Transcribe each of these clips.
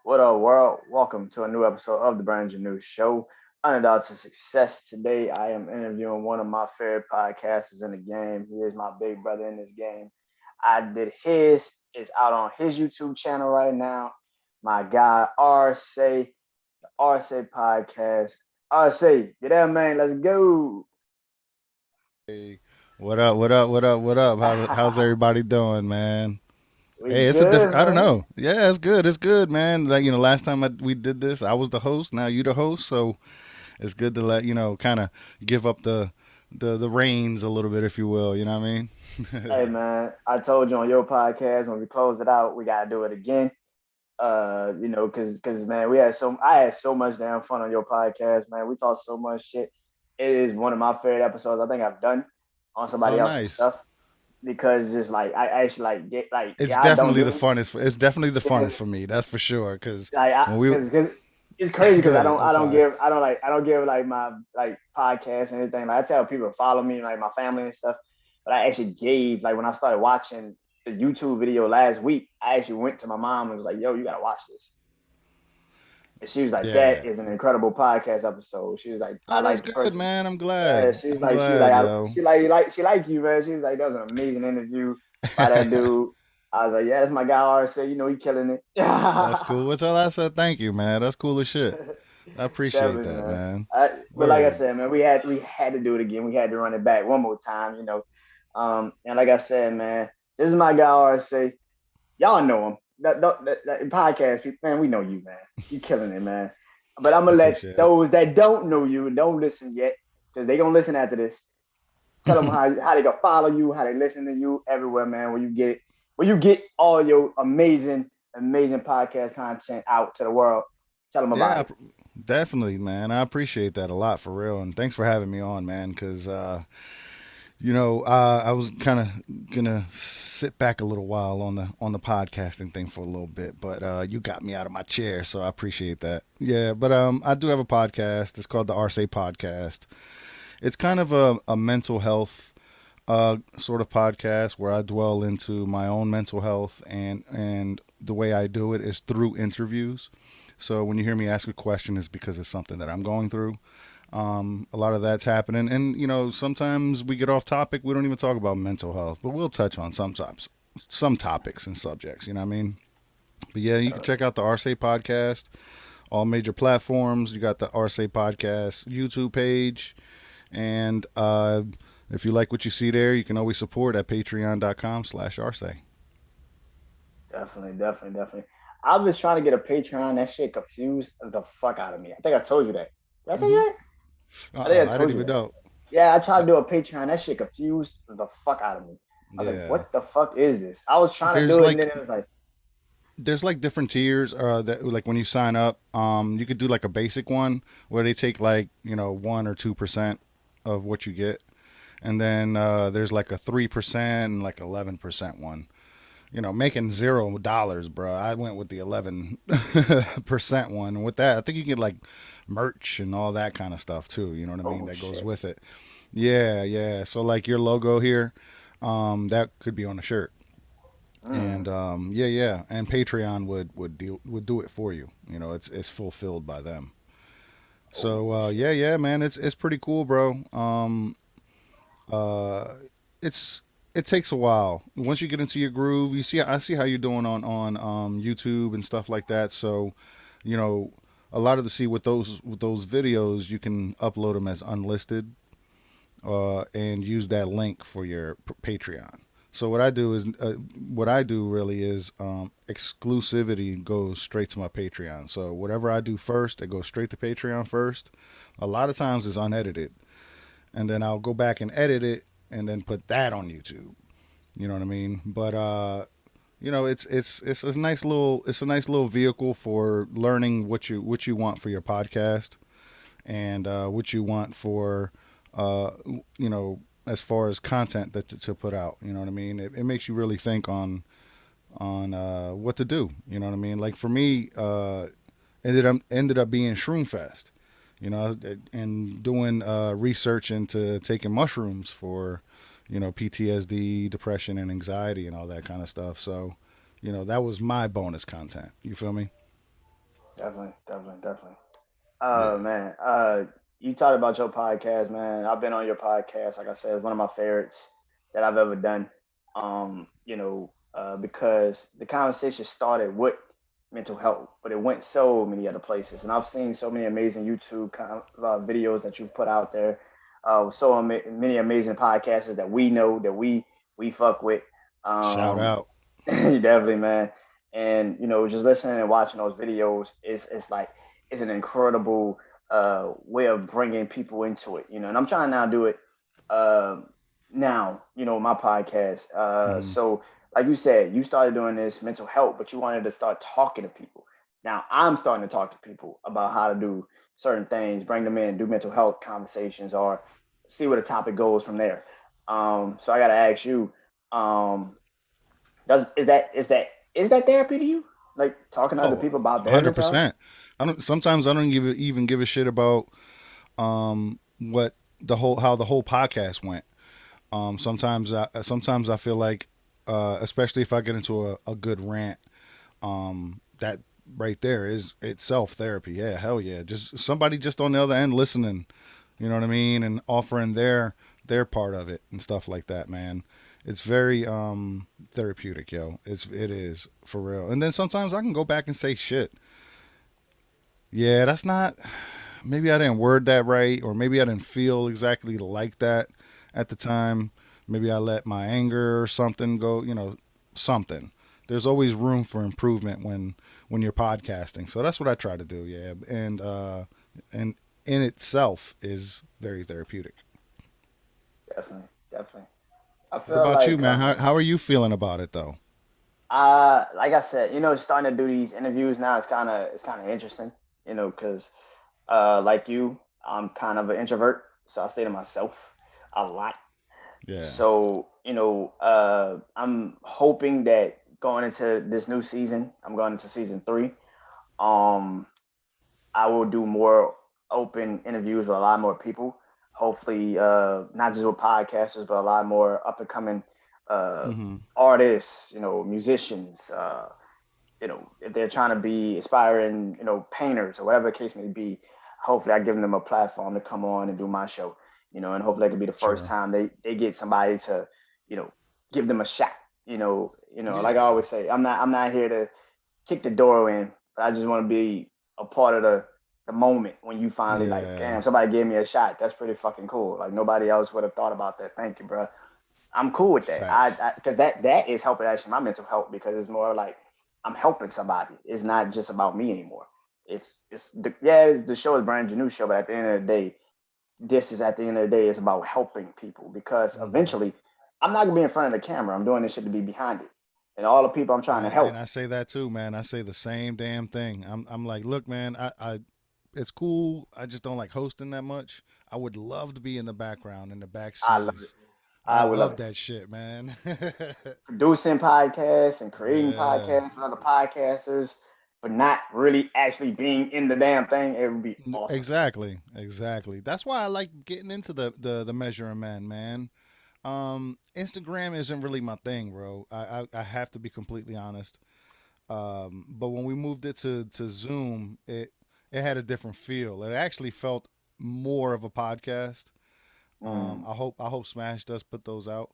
What up, world? Welcome to a new episode of the BrandonJaneauShow, Underdog to Success. Today, I am interviewing one of my favorite podcasters in the game. He is my big brother in this game. I did his. It's out on his YouTube channel right now. My guy, RC, the RC Podcast. RC, get out, man. Let's go. Hey, what up? What up? What up? What up? How's everybody doing, man? We Hey, it's a good, different. I don't man. know. Yeah, it's good. It's good, man. Like last time we did this, I was the host. Now you the host, so it's good to let kind of give up the reins a little bit, if you will. You know what I mean? Hey, man. I told you on your podcast when we closed it out, we gotta do it again. Because man, I had so much damn fun on your podcast, man. We talked so much shit. It is one of my favorite episodes I think I've done on Oh, somebody else's nice. stuff because just like I actually like get like It's yeah I don't definitely the do funnest. It's definitely the yeah, funnest for me. That's for sure. Because like when we because it's crazy because good. I'm sorry. I don't give like my like podcast and anything. Like I tell people to follow me like my family and stuff, but I actually gave like when I started watching the YouTube video last week, I actually went to my mom and was like, "Yo, you gotta watch this." And she was like, Yeah. "That is an incredible podcast episode." She was like, "I Oh, that's like the good, person." man. I'm Yeah, glad. I'm glad, yo. she like you, man. She was like, "That was an amazing interview by that dude." I was like, "Yeah, that's my guy." RC, you know, he killing it. That's cool. What's all I said? Thank you, man. That's cool as shit. I appreciate Definitely, that, man. man. But like I Word. said, man, we had to do it again. We had to run it back one more time, you know. And like I said, man, this is my guy RC. Y'all know him. That podcast, man, we know you, man. You killing it, man. But I'm I gonna let appreciate it. those that don't know you and don't listen yet, because they gonna listen after this. Tell them how they gonna follow you, how they listen to you everywhere, man. Where you get all your amazing podcast content out to the world. Tell them about Yeah, it. definitely, man. I appreciate that a lot for real, and thanks for having me on, man. Because I was kind of gonna sit back a little while on the podcasting thing for a little bit, but you got me out of my chair, so I appreciate that. Yeah, but I do have a podcast. It's called the RSA Podcast. It's kind of a mental health sort of podcast where I dwell into my own mental health, and the way I do it is through interviews. So when you hear me ask a question, it's because it's something that I'm going through. A lot of that's happening, and sometimes we get off topic. We don't even talk about mental health, but we'll touch on some topics and subjects. You know what I mean? But yeah, you can check out the RSA podcast, all major platforms. You got the RSA podcast YouTube page, and if you like what you see there, you can always support at patreon.com/RSA. Definitely. I was trying to get a Patreon. That shit confused the fuck out of me. I think I told you that. Did I tell you Mm-hmm. that? I think I I didn't told you even that. know. Yeah, I tried Uh, to do a Patreon. That shit confused the fuck out of me. I was like, yeah, what the fuck is this? I was trying to there's do it, and like then it was like, different tiers that like when you sign up you could do like a basic one where they take like 1 or 2% of what you get, and then there's like a 3% and like 11% one, making $0, bro. I went with the 11% one, and with that I think you get like merch and all that kind of stuff too, you know what I mean, oh that goes shit. with it. Yeah, so like your logo here, that could be on a shirt. Mm. And yeah, and Patreon would do it for you. It's fulfilled by them. So Oh shit. yeah, man, it's pretty cool, bro. Uh, it's it takes a while. Once you get into your groove, I see how you're doing on YouTube and stuff like that. So, you know, a lot of the see with those videos, you can upload them as unlisted, and use that link for your Patreon. So what I do really is exclusivity goes straight to my Patreon. So whatever I do first, it goes straight to Patreon first. A lot of times it's unedited, and then I'll go back and edit it and then put that on YouTube. You know what I mean? But it's a nice little vehicle for learning what you want for your podcast, and what you want for uh, you know as far as content to put out. You know what I mean? It makes you really think on what to do. You know what I mean? Like for me, ended up being Shroom Fest. And doing research into taking mushrooms for PTSD, depression, and anxiety, and all that kind of stuff. So that was my bonus content. You feel me? Definitely, definitely, definitely. Yeah. Man, you talked about your podcast, man. I've been on your podcast. Like I said, it's one of my favorites that I've ever done. Because the conversation started with mental health, but it went so many other places, and I've seen so many amazing YouTube videos that you've put out there. With many amazing podcasters that we know that we fuck with. Shout Um, out. definitely, man. And just listening and watching those videos is like it's an incredible way of bringing people into it. And I'm trying now to do it um, now. My podcast. Hmm. So, like you said, you started doing this mental health, but you wanted to start talking to people. Now I'm starting to talk to people about how to do certain things, bring them in, do mental health conversations, or see where the topic goes from there. So I got to ask you, um, does is that therapy to you? Like talking to other Oh, people about their hundred mental health? percent. I don't. Sometimes I don't even give a shit about what the whole how the whole podcast went. Sometimes I feel like, especially if I get into a good rant, that right there is itself therapy. Yeah, hell yeah. Just somebody just on the other end listening, you know what I mean, and offering their part of it and stuff like that, man. It's very therapeutic, yo. It is for real. And then sometimes I can go back and say shit. Yeah, that's not, maybe I didn't word that right, or maybe I didn't feel exactly like that at the time. Maybe I let my anger or something go, something. There's always room for improvement when you're podcasting. So that's what I try to do, yeah. And in itself is very therapeutic. Definitely, definitely. I What feel about you, like man? How are you feeling about it though? like I said, starting to do these interviews now is kind of interesting, because like you, I'm kind of an introvert, so I stay to myself a lot. Yeah. So, I'm hoping that going into this new season, I'm going into season three. Um, I will do more open interviews with a lot more people. Hopefully, not just with podcasters, but a lot more up and coming uh, Mm-hmm. artists, musicians. If they're trying to be aspiring, painters or whatever the case may be. Hopefully, I give them a platform to come on and do my show. And hopefully, that could be the first Sure. time they get somebody to, you know, give them a shot. Like I Yeah. always say, I'm not here to kick the door in, but I just want to be a part of the moment when you finally like, Yeah. damn, somebody gave me a shot. That's pretty fucking cool. Like nobody else would have thought about that. Thank you, bro. I'm cool with that. Facts. Because that is helping actually my mental health because it's more like I'm helping somebody. It's not just about me anymore. The show is BrandonJaneauShow, but at the end of the day, this is at the end of the day is about helping people because Mm-hmm. eventually I'm not gonna be in front of the camera. I'm doing this shit to be behind it, and all the people I'm trying to And help. I say that too, man. I say the same damn thing. I'm like, look, man, I it's cool. I just don't like hosting that much. I would love to be in the background in the back I love it. scenes. I I would love love it. that shit, man. Producing podcasts and creating Yeah. podcasts with other podcasters, but not really actually being in the damn thing, it would be awesome. Exactly. Exactly. That's why I like getting into the measuring man. Instagram isn't really my thing, bro. I have to be completely honest. But when we moved it to Zoom, it had a different feel. It actually felt more of a podcast. Mm. I hope Smash does put those out,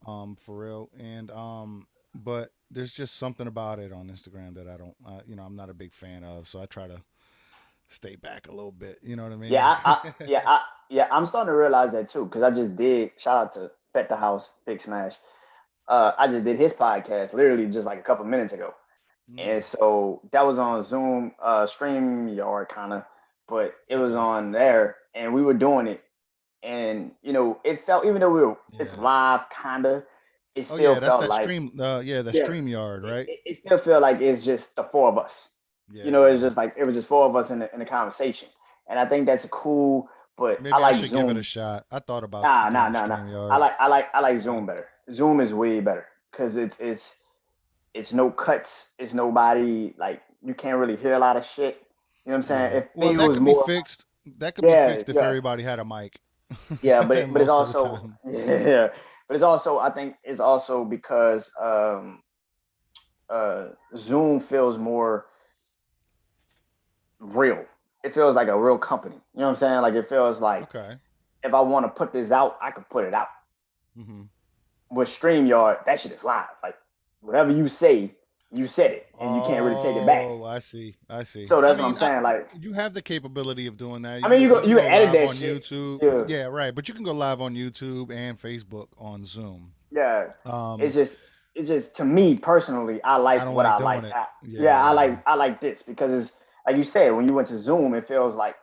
for real. And but there's just something about it on Instagram that I don't, I'm not a big fan of. So I try to stay back a little bit. You know what I Yeah, mean? yeah, I'm starting to realize that too because I just did. Shout out to Bet the House, Big Smash. I just did his podcast literally just like a couple minutes ago. And Mm, so that was on Zoom, StreamYard kind of, but it was okay. on there, and we were doing it, and it felt even though it's Yeah. live kind of, it Oh still yeah, that's felt that like stream. Yeah, that yeah, stream yard, it, right? it, it still felt like it's just the four of us. It's Yeah. just like it was just four of us in the conversation, and I think that's cool. But I Maybe I like should give it a Zoom. shot. I thought about Nah, nah, doing nah, nah. stream I yard. like I like I like Zoom better. Zoom is way better because it's no cuts. It's nobody like you can't really hear a lot of shit. You know what I'm saying? Yeah. It Well, that feels could be more. fixed. That could be Yeah, fixed if yeah, everybody had a mic. yeah. But it's Most of the also time. yeah. But it's also I think it's also because Zoom feels more. real. It feels like a real company. You know what I'm saying? Like it feels like Okay. if I want to put this out, I can put it out. Mm-hmm. With StreamYard, that shit is live. Like whatever you say, you said it, and you can't really take it back. Oh, I see. I see. So I that's what I'm mean, saying. Like, you have the capability of doing that. I mean, You can you go can edit live that on shit. YouTube. Yeah, Yeah, right. But you can go live on YouTube and Facebook on Zoom. yeah. It's Um, just, it's just to me personally, I I like don't what like I like. doing it. Yeah, Yeah. I like this because it's like you said when you went to Zoom, it feels like,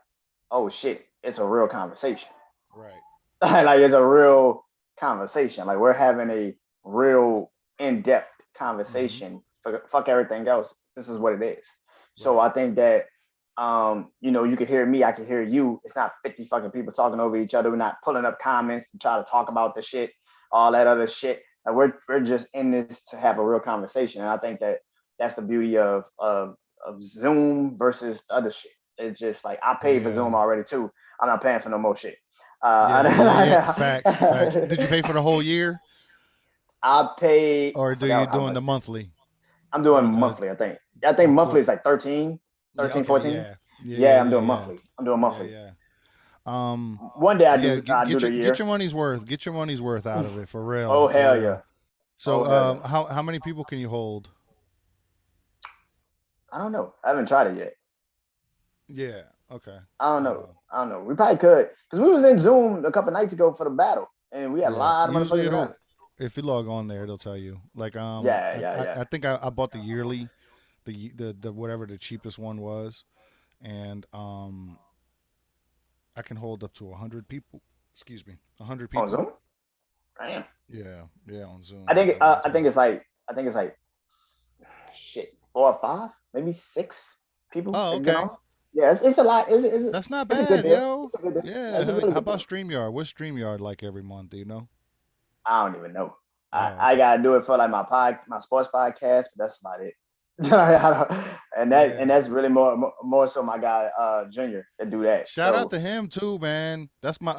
oh shit, it's a real conversation. Right. Like it's a real conversation. Like we're having a real in-depth Mm-hmm. conversation. Fuck everything else. This is what it is. So Right. I think that you can hear me, I can hear you. It's not 50 fucking people talking over each other. We're not pulling up comments to try to talk about the shit, all that other shit. Like we're just in this to have a real conversation. And I think that that's the beauty of Zoom versus the other shit. It's just like I paid for Yeah. Zoom already too. I'm not paying for no more shit. Yeah. Yeah. Yeah. Facts. Facts. Did you pay for the whole year, I paid. or I do you forgot how doing much. the monthly I'm doing or the monthly. I think. I think or monthly quote? is like 13, Yeah. 13, Okay. 14. Yeah. Yeah. Yeah. Yeah, I'm Yeah. doing Yeah. monthly. I'm doing Yeah. monthly. Yeah. Um. One day Yeah. I do the Get year. your money's worth. Get your money's worth out of it for real. Oh For hell real. yeah. So, Oh hell yeah. how many people can you hold? I don't know. I haven't tried it yet. Yeah. Okay. I don't know. Uh, I don't know. We probably could because we was in Zoom a couple nights ago for the battle, and we had a yeah. lot of Usually motherfuckers in it'll there. if you log on there, it'll tell you. Like Yeah, yeah, yeah. I think I bought the yearly, the whatever the cheapest one was, and I can hold up to 100 people. Excuse me, 100 people. On Zoom. Damn. Yeah. Yeah. On Zoom, at one I think time. it's like shit 4 or 5, maybe 6 people Oh, that get okay. on. Yeah, it's a lot. That's not It's a good bad, deal. yo. It's a good deal. Yeah, Yeah. it's a really How good about deal. StreamYard? What's StreamYard like every month? Do you know? I don't even know. Oh, I okay. gotta do it for like my sports podcast, but that's about it. And Yeah. that's really more so my guy Junior that do that. Shout out So to him too, man. That's my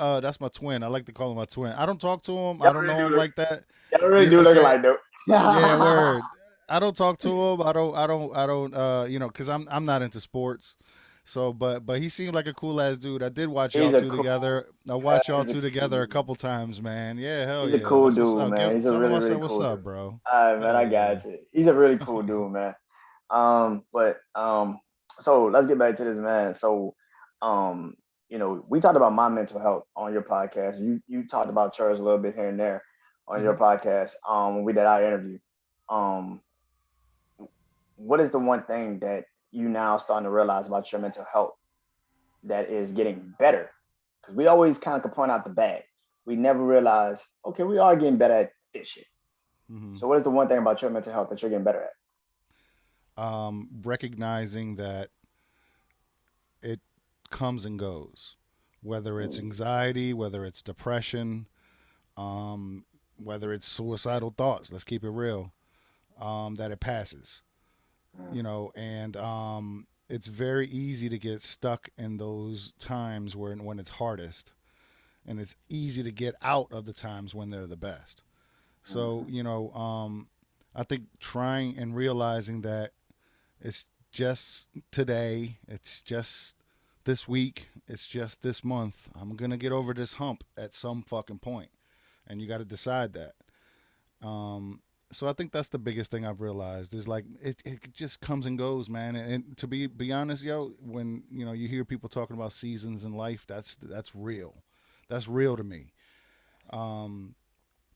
twin. I like to call him my twin. I don't talk to him. y'all I don't really know do him look like that. y'all You really know what do I'm look saying? alike though. Yeah, word. I don't talk to him. Cuz I'm not into sports. So, but he seemed like a cool ass dude. I did watch y'all he's a two cool together. I watched y'all he's a two cool together a dude. couple times, man. Yeah, hell He's a yeah. cool That's what's dude, up. man. He's a Tell him really, I said really what's cool up, dude. bro. All right, man, Hell I yeah. got you. He's a really cool dude, man. But so let's get back to this, man. So, um, we talked about my mental health on your podcast. You talked about yours a little bit here and there on your Hmm. podcast. When we did our interview. Um, what is the one thing that you now starting to realize about your mental health that is getting better? Because we always kind of point out the bad. We never realize, okay, we are getting better at this shit. Hmm. So, what is the one thing about your mental health that you're getting better at? Recognizing that it comes and goes, whether it's Ooh. anxiety, whether it's depression, um, whether it's suicidal thoughts. Let's keep it real. That it passes, Mm, and it's very easy to get stuck in those times when it's hardest, and it's easy to get out of the times when they're the best. So, mhm, I think trying and realizing that it's just today, it's just this week, it's just this month. I'm gonna get over this hump at some fucking point, and you got to decide that. Um, so I think that's the biggest thing I've realized is like it just comes and goes, man. And to be honest, yo, when you hear people talking about seasons in life, that's real. That's real to me. Um,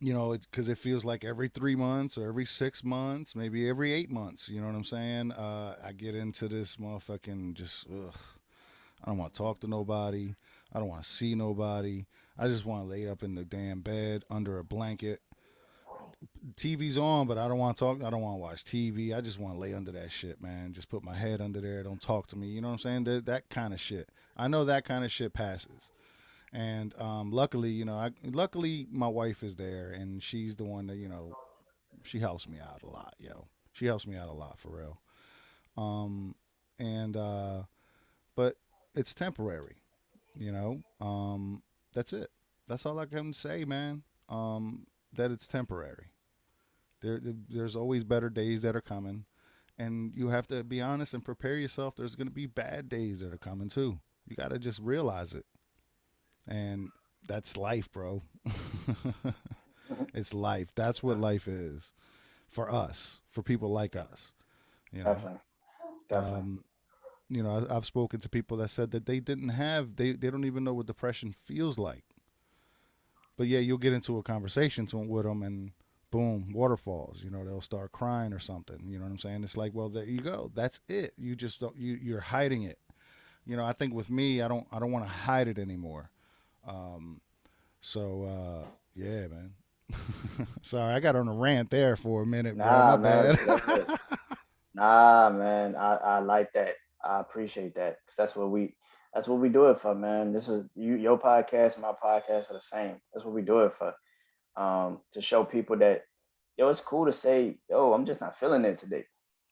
because it feels like every 3 months or every 6 months, maybe every 8 months. You know what I'm saying? I get into this motherfucking just. Ugh, I don't want to talk to nobody. I don't want to see nobody. I just want to lay up in the damn bed under a blanket. TV's on, but I don't want to talk. I don't want to watch TV. I just want to lay under that shit, man. Just put my head under there. Don't talk to me. You know what I'm saying? That kind of shit. I know that kind of shit passes. And luckily, luckily my wife is there, and she's the one that she helps me out a lot, yo. She helps me out a lot for real. Um, and but it's temporary, you know. That's it. That's all I can say, man. That it's temporary. There's always better days that are coming, and you have to be honest and prepare yourself. There's going to be bad days that are coming too. You got to just realize it, and that's life, bro. It's life. That's what life is for us, for people like us. You know, Definitely, definitely. um, I've spoken to people that said that they didn't have, they don't even know what depression feels like. But yeah, you'll get into a conversation with them, and boom, waterfalls. They'll start crying or something. You know what I'm saying? It's like, well, there you go. That's it. You just don't. You're hiding it. I think with me, I don't want to hide it anymore. Um, so yeah, man. Sorry, I got on a rant there for a minute, bro. Nah, My man, bad. nah, man. I like that. I appreciate that because that's what we do it for, man. This is your podcast, my podcast are the same. That's what we do it for. To show people that yo, it's cool to say, yo, I'm just not feeling it today.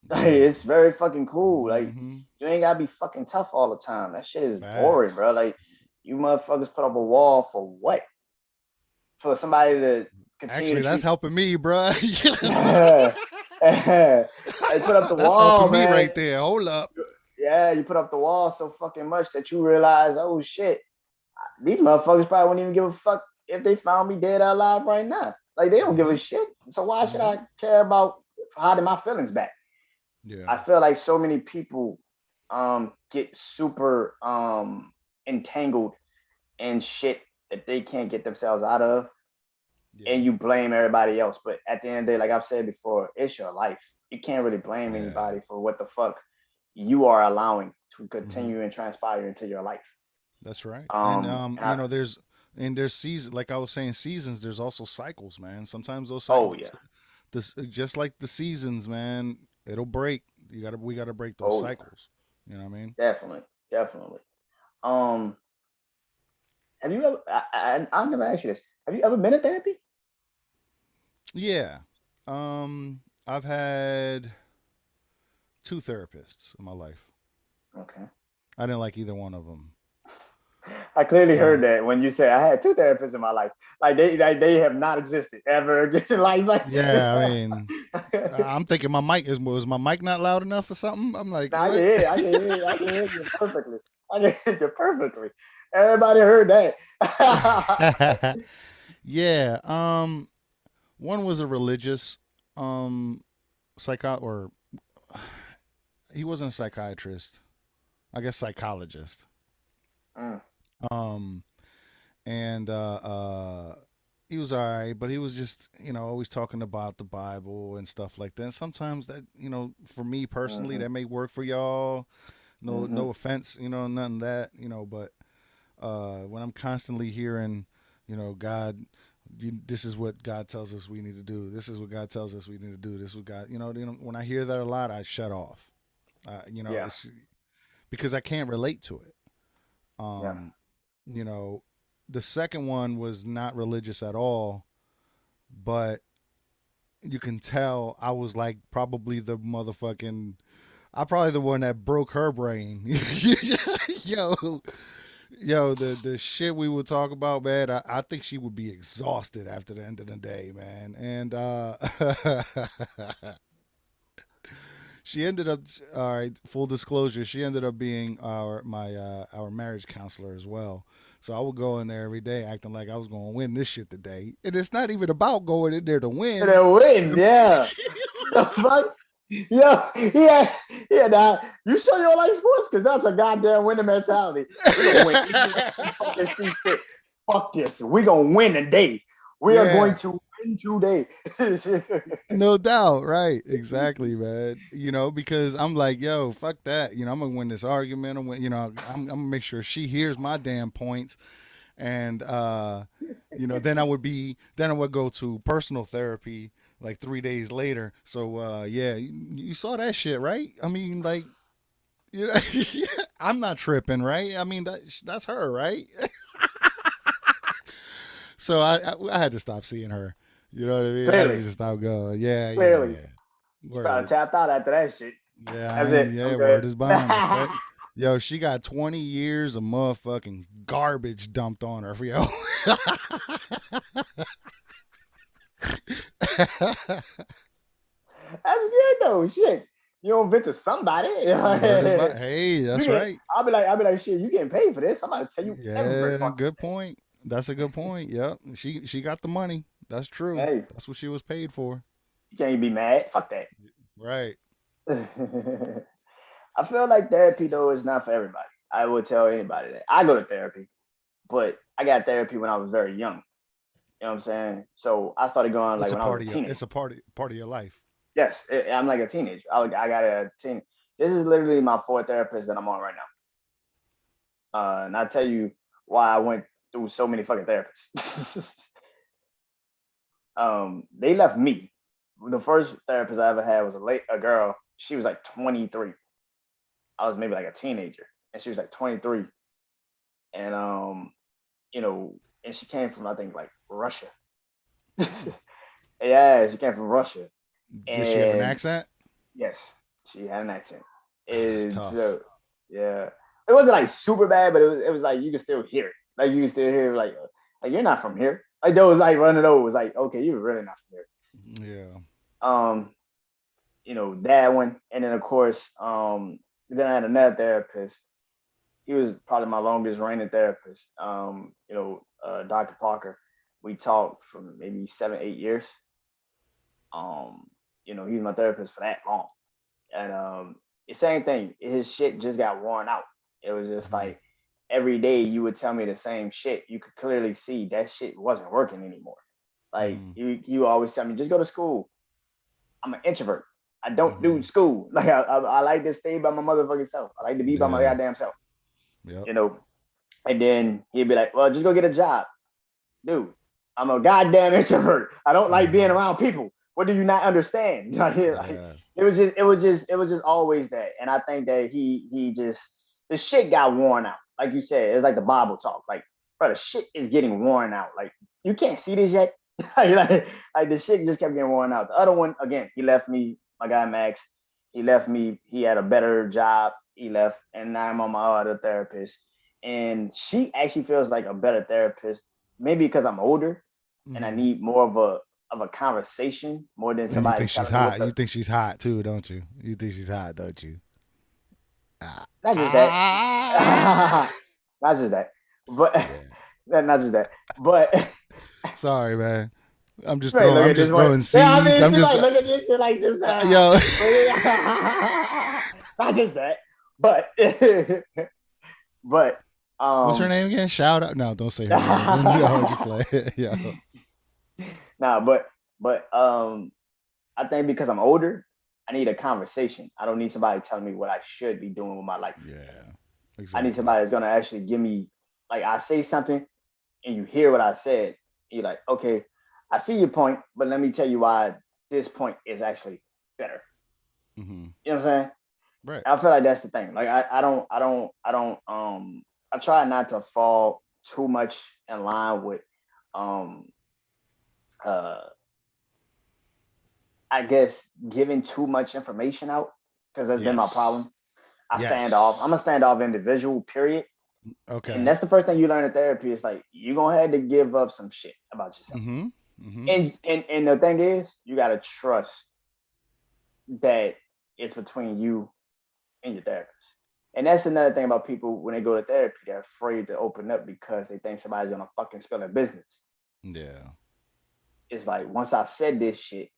Like Yeah. it's very fucking cool. Like Hmm. you ain't gotta be fucking tough all the time. That shit is boring, Facts. bro. Like you motherfuckers put up a wall for what? For somebody to continue to Actually, that's treat. helping me, bro. Hey, put up the That's wall, helping me man. right there. Hold up. Yeah, you put up the wall so fucking much that you realize, oh shit, these motherfuckers probably wouldn't even give a fuck if they found me dead or alive right now. Like they don't give a Hmm. shit. So why should Hmm. I care about hiding my feelings back? Yeah. I feel like so many people get super entangled in shit that they can't get themselves out of, Yeah. and you blame everybody else. But at the end of the day, like I've said before, it's your life. You can't really blame Yeah. anybody for what the fuck you are allowing to Hmm. continue and transpire into your life. That's right. And And I, there's seasons, like I was saying, seasons. There's also cycles, man. Sometimes those oh cycles, yeah, this just like the seasons, man. It'll break. We gotta break those oh yeah, cycles. You know what I mean? definitely, definitely. Um, have you ever? I never asked you this. Have you ever been in therapy? Yeah. I've had two therapists in my life. Okay. I didn't like either one of them. I clearly Uh, heard that when you said I had two therapists in my life. Like they have not existed ever again in life. Like, yeah, I mean, I'm thinking my mic was my mic not loud enough or something. I'm like, now I can what? hear you. I can hear you perfectly. I can hear you perfectly. Everybody heard that. Yeah. One was a religious um or he wasn't a psychiatrist. I guess psychologist. Mm, Um and he was all right, but he was just, always talking about the Bible and stuff like that. And sometimes that, for me personally, mm-hmm, that may work for y'all. No, mm-hmm. no offense, none of that, but when I'm constantly hearing, God, this is what God tells us we need to do. This is what God tells us we need to do. This is what God, when I hear that a lot, I shut off. Yeah, It's because I can't relate to it. yeah. Um, you know, the second one was not religious at all, but you can tell I was like probably the motherfucking. I probably the one that broke her brain. yo, the shit we would talk about, man. I think she would be exhausted after the end of the day, man. And she ended up. All right, full disclosure, she ended up being our marriage counselor as well. So I would go in there every day acting like I was going to win this shit today, and it's not even about going in there to And win. then win, yeah. The fuck? Yeah, yeah, yeah. Now you sure you don't like sports? Because that's a goddamn winning mentality. We're gonna win any way we fucking see fit. Fuck this. We're gonna win today. We are going Yeah, to win today. no doubt, right? Exactly, man. Because I'm like, yo, fuck that. I'm gonna win this argument. I'm gonna make sure she hears my damn points, and then I would go to personal therapy like 3 days later. So yeah, you saw that shit, right? I mean, like, you know, I'm not tripping, right? I mean, that's her, right? So I had to stop seeing her. You know what I mean? I had to Clearly, just stop going. Yeah, yeah, clearly. yeah. She probably Word. tapped out after that shit. Yeah, That's it. yeah, I'm good. word is bond. Yo, she got 20 years of motherfucking garbage dumped on her, yo. That's good though. Shit. You don't vent to somebody. Word is my. Hey, You that's get. right. I'll be like, shit. You getting paid for this? I'm about to tell you every Yeah, fucking good point. That's a good point. Yep. She got the money. That's thing. true. Hey, That's what she was paid for. you can't be mad. Fuck that. Right. I feel like therapy though is not for everybody. I would tell anybody that. I go to therapy, but I got therapy when I was very young. You know what I'm saying? So I started going like It's a when I was part a of your. teenager. It's a part of your life. Yes, I'm like a teenager. I got a teen. This is literally my fourth therapist that I'm on right now. And I tell you why I went through so many fucking therapists. They left me. The first therapist I ever had was a girl. She was like 23. I was maybe like a teenager, and she was like 23, and you know, and she came from I think like Russia. Hmm. Yeah, she came from Russia, Did she have an and accent? yes, she had an accent. Ah, that's And tough. so yeah, it wasn't like super bad, but it was like you can still hear it. Like you can still hear like you're not from here. Like those like one of those like okay, you're really not from here. Yeah. Um, that one, and then of course then I had another therapist. He was probably my longest reigning therapist. Dr. Parker. We talked for maybe 7, 8 years. Um, he was my therapist for that long. And the same thing, his shit just got worn out. It was just Hmm. like every day you would tell me the same shit. You could clearly see that shit wasn't working anymore. Like Hmm. you always tell me, just go to school. I'm an introvert. I don't do Hmm. school. Like I like to stay by my motherfucking self. I like to be by my Yeah. goddamn self. Yep. You know, And then he'd be like, well, just go get a job. Dude, I'm a goddamn introvert. I don't like being Hmm. around people. What do you not understand? Like, Yeah. it was just always that. And I think that he just the shit got worn out. Like you said, it's like the Bible talk. Like, bro, the shit is getting worn out. Like, you can't see this yet. like the shit just kept getting worn out. The other one, again, he left me, my guy Max. He left me. He had a better job. He left, and now I'm on my other therapist. And she actually feels like a better therapist, maybe because I'm older and I Hmm. need more of a conversation more than And you somebody think she's telling me what hot? the You think she's hot too, don't you? You think she's hot, don't you? Ah. not just that. Ah. Not just that. But Yeah. not just that. But Sorry, man. I'm just right, throwing. look I'm at this just one. throwing Yeah, I seeds. mean, I'm she just. like look at this shit like just Yo. not just that, but but What's her um name again? Shout out. No, don't say her name again. No, just play it. Yo. nah, but I think because I'm older, I need a conversation. I don't need somebody telling me what I should be doing with my life. Yeah. I need Exactly. somebody that's gonna actually give me like I say something and you hear what I said. And you're like, okay, I see your point, but let me tell you why this point is actually better. Hmm. You know what I'm saying? Right. I feel like that's the thing. Like I try not to fall too much in line with um uh I guess giving too much information out because that's been my Yes. problem. I stand off. I'm a Yes. standoff individual, period. And Okay. that's the first thing you learn in therapy is like you're gonna have to give up some shit about yourself. Hmm. Hmm. And the thing is, you gotta trust that it's between you and your therapist. And that's another thing about people when they go to therapy, they're afraid to open up because they think somebody's gonna fucking spill their business. Yeah. It's like once I said this shit,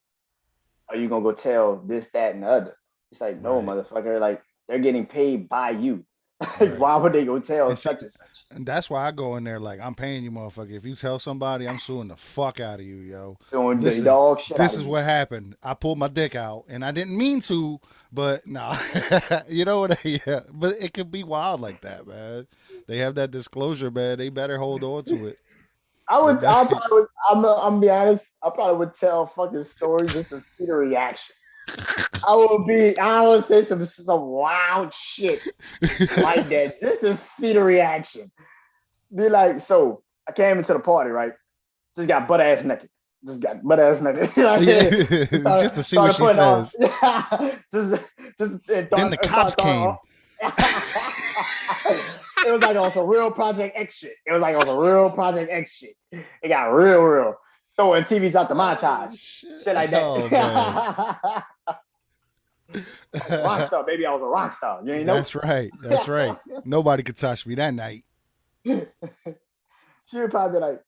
are you gonna go tell this, that, and the other? It's like, no, Right. motherfucker, like they're getting paid by you. Like, Right. why would they go tell And see, such and such? and that's why I go in there like I'm paying you, motherfucker. If you tell somebody, I'm suing the fuck out of you, yo. Doing the Listen, dog shit out this of is you. what happened. I pulled my dick out, and I didn't mean to, but no, you know what? Yeah, but it could be wild like that, man. They have that disclosure, man. They better hold on to it. They better. I probably would, I'm gonna be honest, I probably would tell a fucking story just to see the reaction. I would say some wild shit like that just to see the reaction. Be like, so I came into the party, right? Just got butt ass naked. Just got butt ass naked. Yeah, Like, just to see what started she putting on. says. just just Then the cops start throwing. came. It was like on some real Project X shit. It was like on some real Project X shit. It got real. Throwing TVs out the Oh montage. shit! Shit like Oh man. that. I was a rock star, baby. I was a rock star. You ain't know. That's right. That's right. Nobody could touch me that night. She would probably be like,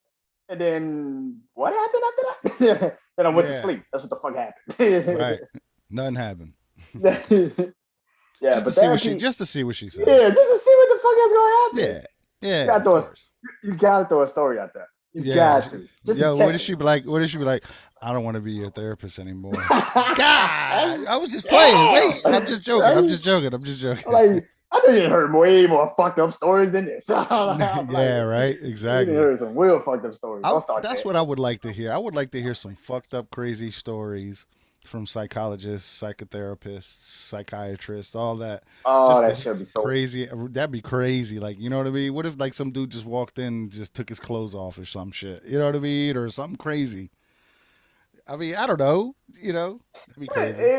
and then what happened after that? Then I went to Yeah. sleep. That's what the fuck happened. Right. Nothing happened. Yeah, Just to but see what she therapy, just to see what she yeah, says. just to see what the fuck is gonna happen. Yeah. You Yeah, gotta of throw course. you gotta throw a story out there. You Yeah. got to. Just to Yo, what test did me. she be like? What did she be like? I don't want to be your therapist anymore. God, Damn! I was just playing. Wait, I'm just joking. I'm Right? just joking. I'm just joking. Like, I know you heard way more fucked up stories than this. I'm like, Yeah, right. you didn't Exactly. hear some real fucked up stories. Don't start That's that. what I would like to hear. I would like to hear some fucked up, crazy stories from psychologists, psychotherapists, psychiatrists, all that. Oh, Just that to should be so. crazy. That'd be crazy. Like, you know what I mean? What if like some dude just walked in and just took his clothes off or some shit? You know what I mean? Or something crazy. I mean, I don't know. That'd be crazy.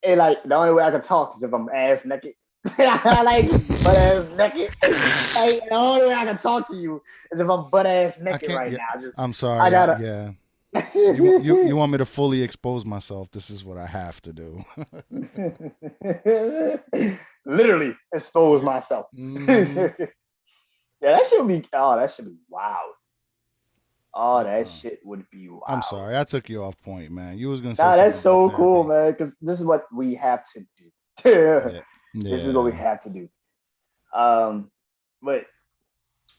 It like the only way I can talk is if I'm ass naked. Like butt ass naked. Like the only way I can talk to you is if I'm butt ass I naked can't. right Yeah, now. I'm I sorry. gotta Yeah, you want me to fully expose myself? This is what I have to do. literally expose myself. Hmm. Yeah, that should be. Oh, that should be wild. Oh, that Uh-uh. shit would be I'm wild. sorry. I took you off point, man. You was gonna say Nah, something that's about so cool, therapy. man. Because this is what we have to do. Yeah. This is what we Yeah. have to do. Um, but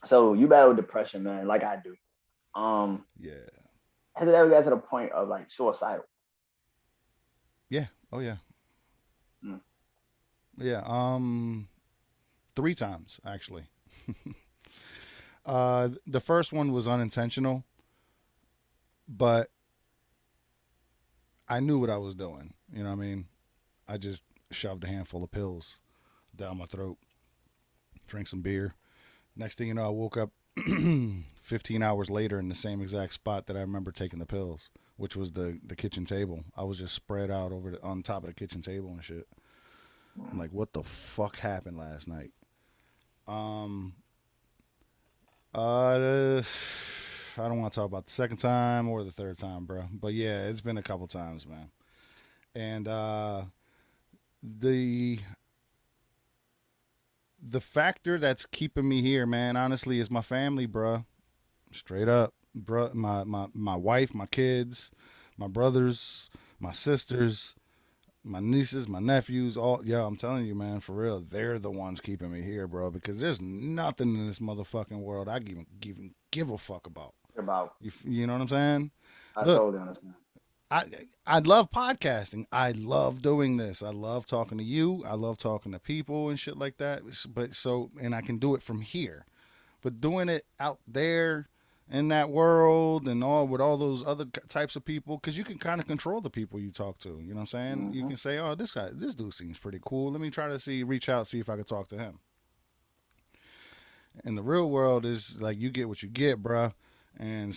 so you battle depression, man, like I do. Um, Yeah. has it ever got to the point of like suicidal? Yeah. Oh yeah. Mm. Yeah. 3 times actually. The first one was unintentional, but I knew what I was doing. You know what I mean? I just shoved a handful of pills down my throat, drank some beer. Next thing you know, I woke up 15 hours later in the same exact spot that I remember taking the pills, which was the kitchen table. I was just spread out on top of the kitchen table and shit. I'm like, what the fuck happened last night? Um, uh, I don't want to talk about the second time or the third time, bro. But yeah, it's been a couple times, man. And the the factor that's keeping me here, man, honestly, is my family, bro. Straight up, bro. My wife, my kids, my brothers, my sisters, my nieces, my nephews, all. Yeah, I'm telling you, man, for real, they're the ones keeping me here, bro. Because there's nothing in this motherfucking world I even give a fuck about. About You know what I'm saying? I Look, totally understand. I I love podcasting. I love doing this. I love talking to you. I love talking to people and shit like that. But and I can do it from here. But doing it out there in that world and all with all those other types of people, because you can kind of control the people you talk to. You know what I'm saying? You Mm-hmm. can say, "Oh, this dude seems pretty cool. Let me try to reach out, see if I can talk to him." And the real world is like you get what you get, bruh. And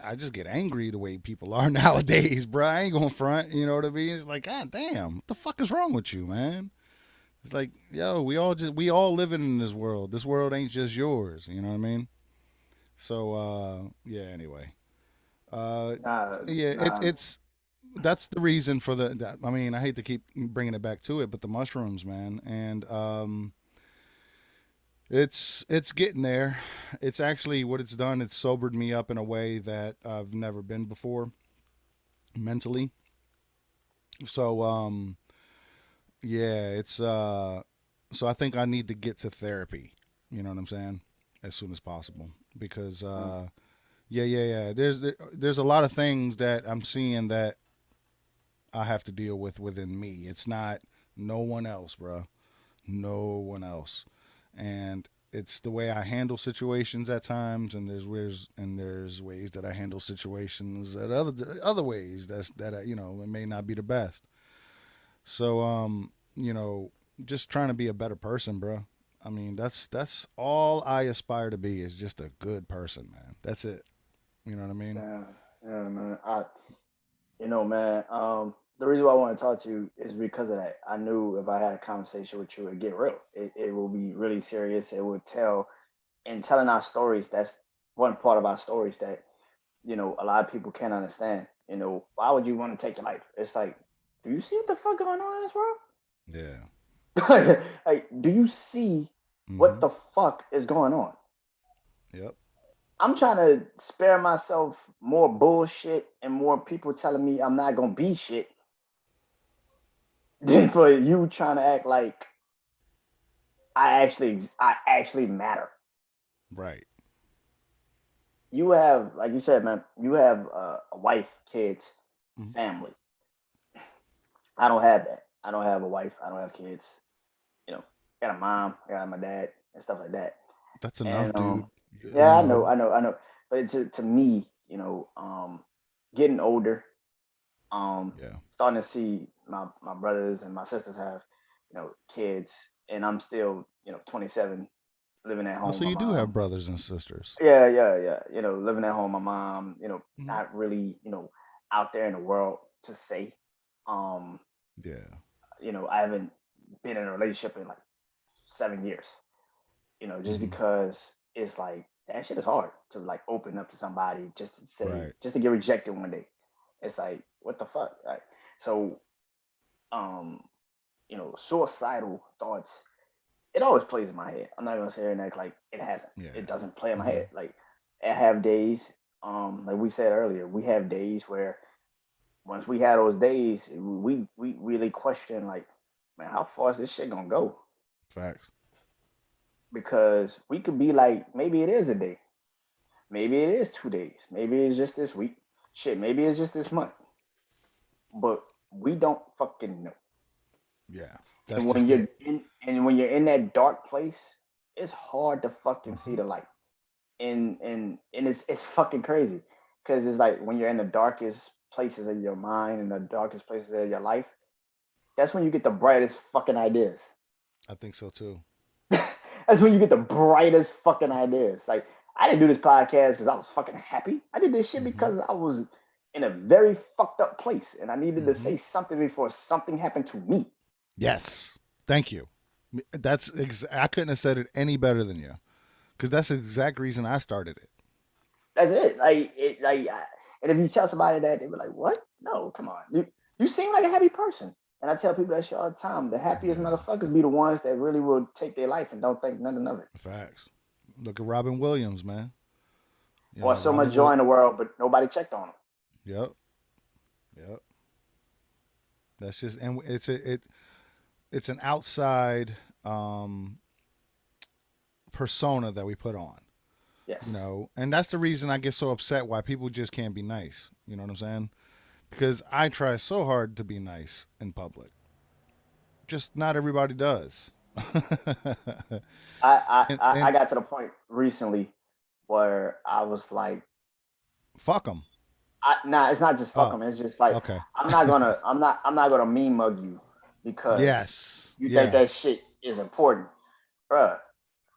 I just get angry the way people are nowadays, bruh. I ain't gonna front, you know what I mean? It's like, God damn, what the fuck is wrong with you, man? It's like, yo, we all living in this world. This world ain't just yours. You know what I mean? So yeah. Anyway, uh, Nah, yeah. nah. It's that's the reason for I mean, I hate to keep bringing it back to it, but the mushrooms, man, and it's getting there. It's actually what it's done. It's sobered me up in a way that I've never been before mentally. So yeah, it's so I think I need to get to therapy. You know what I'm saying? As soon as possible because Mm. yeah. There's a lot of things that I'm seeing that I have to deal with within me. It's not no one else, bro. No one else. And it's the way I handle situations at times, and there's ways that I handle situations at other ways that it may not be the best. So just trying to be a better person, bro. I mean, that's all I aspire to be is just a good person, man. That's it. You know what I mean? Yeah, yeah, man. Man. The reason why I want to talk to you is because of that. I knew if I had a conversation with you, it'd get real. It will be really serious. It would tell, and telling our stories. That's one part of our stories that a lot of people can't understand. Why would you want to take your life? It's like do you see what the fuck going on in this world? Yeah. Like, do you see what Mm-hmm. the fuck is going on? Yep. I'm trying to spare myself more bullshit and more people telling me I'm not gonna be shit than for you trying to act like I actually matter. Right. You have, like you said, man, you have a wife, kids, Hmm. family. I don't have that. I don't have a wife. I don't have kids. You know, got a mom, got my dad, and stuff like that. That's enough, And dude. You yeah, I know, know. I know, I know. But to me, getting older, Yeah. starting to see my brothers and my sisters have, kids, and I'm still, 27, living at Oh, home so with you my do have mom. brothers and sisters. Yeah, yeah, yeah. Living at home with my mom. Hmm. Not really, out there in the world to say. Um, Yeah. I haven't been in a relationship in like 7 years. Just Hmm. because it's like that shit is hard to like open up to somebody Right. just to get rejected one day. It's like what the fuck, right? So, um, suicidal thoughts. It always plays in my head. I'm not gonna say and act like it hasn't. It Yeah. doesn't play in my Hmm. head. Like I have days. Like we said earlier, we have days where once we had those days, we really question like, man, how far is this shit gonna go? Facts. Because we could be like, maybe it is a day, maybe it is 2 days, maybe it's just this week, shit, maybe it's just this month, but we don't fucking know. Yeah. And That's when just you're it. in that dark place, it's hard to fucking see Hmm. the light. And it's fucking crazy because it's like when you're in the darkest places of your mind and the darkest places of your life, that's when you get the brightest fucking ideas. I think so too. That's when you get the brightest fucking ideas. Like I didn't do this podcast because I was fucking happy. I did this shit Hmm. because I was in a very fucked up place and I needed to Hmm. say something before something happened to me. Yes. Thank you. I couldn't have said it any better than you, because that's the exact reason I started it. That's it. And if you tell somebody that, they be like, "What? No, come on. You seem like a happy person." And I tell people that shit all the time. The happiest Yeah. motherfuckers be the ones that really will take their life and don't think nothing of it. Facts. Look at Robin Williams, man. You Or know, so much joy in the world, but nobody checked on them. Yep. Yep. That's just, and it's an outside um, persona that we put on. You Yes. know, and that's the reason I get so upset why people just can't be nice. You know what I'm saying? Because I try so hard to be nice in public. Just not everybody does. I And got to the point recently where I was like, fuck them. nah, it's not just fuck Oh, them. It's just like okay. I'm not gonna meme mug you because Yes. you think Yeah. that shit is important, bruh.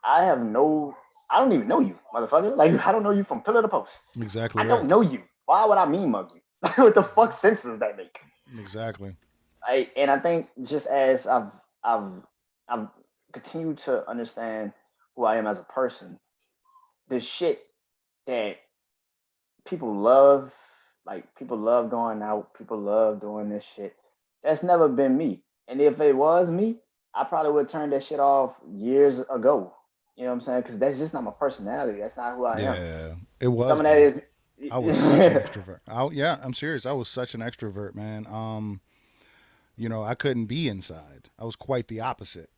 I have no, I don't even know you, motherfucker. Like I don't know you from pillar to post. Exactly I right. don't know you. Why would I meme mug you? What the fuck sense does that make? Exactly. And I think just as I've I've continued to understand who I am as a person, the shit that people love, like people love going out, people love doing this shit. That's never been me. And if it was me, I probably would have turned that shit off years ago. You know what I'm saying? Because that's just not my personality. That's not who I am. Yeah. It Some was of that me. is, I was such an extrovert. Yeah, I'm serious. I was such an extrovert, man. You know, I couldn't be inside. I was quite the opposite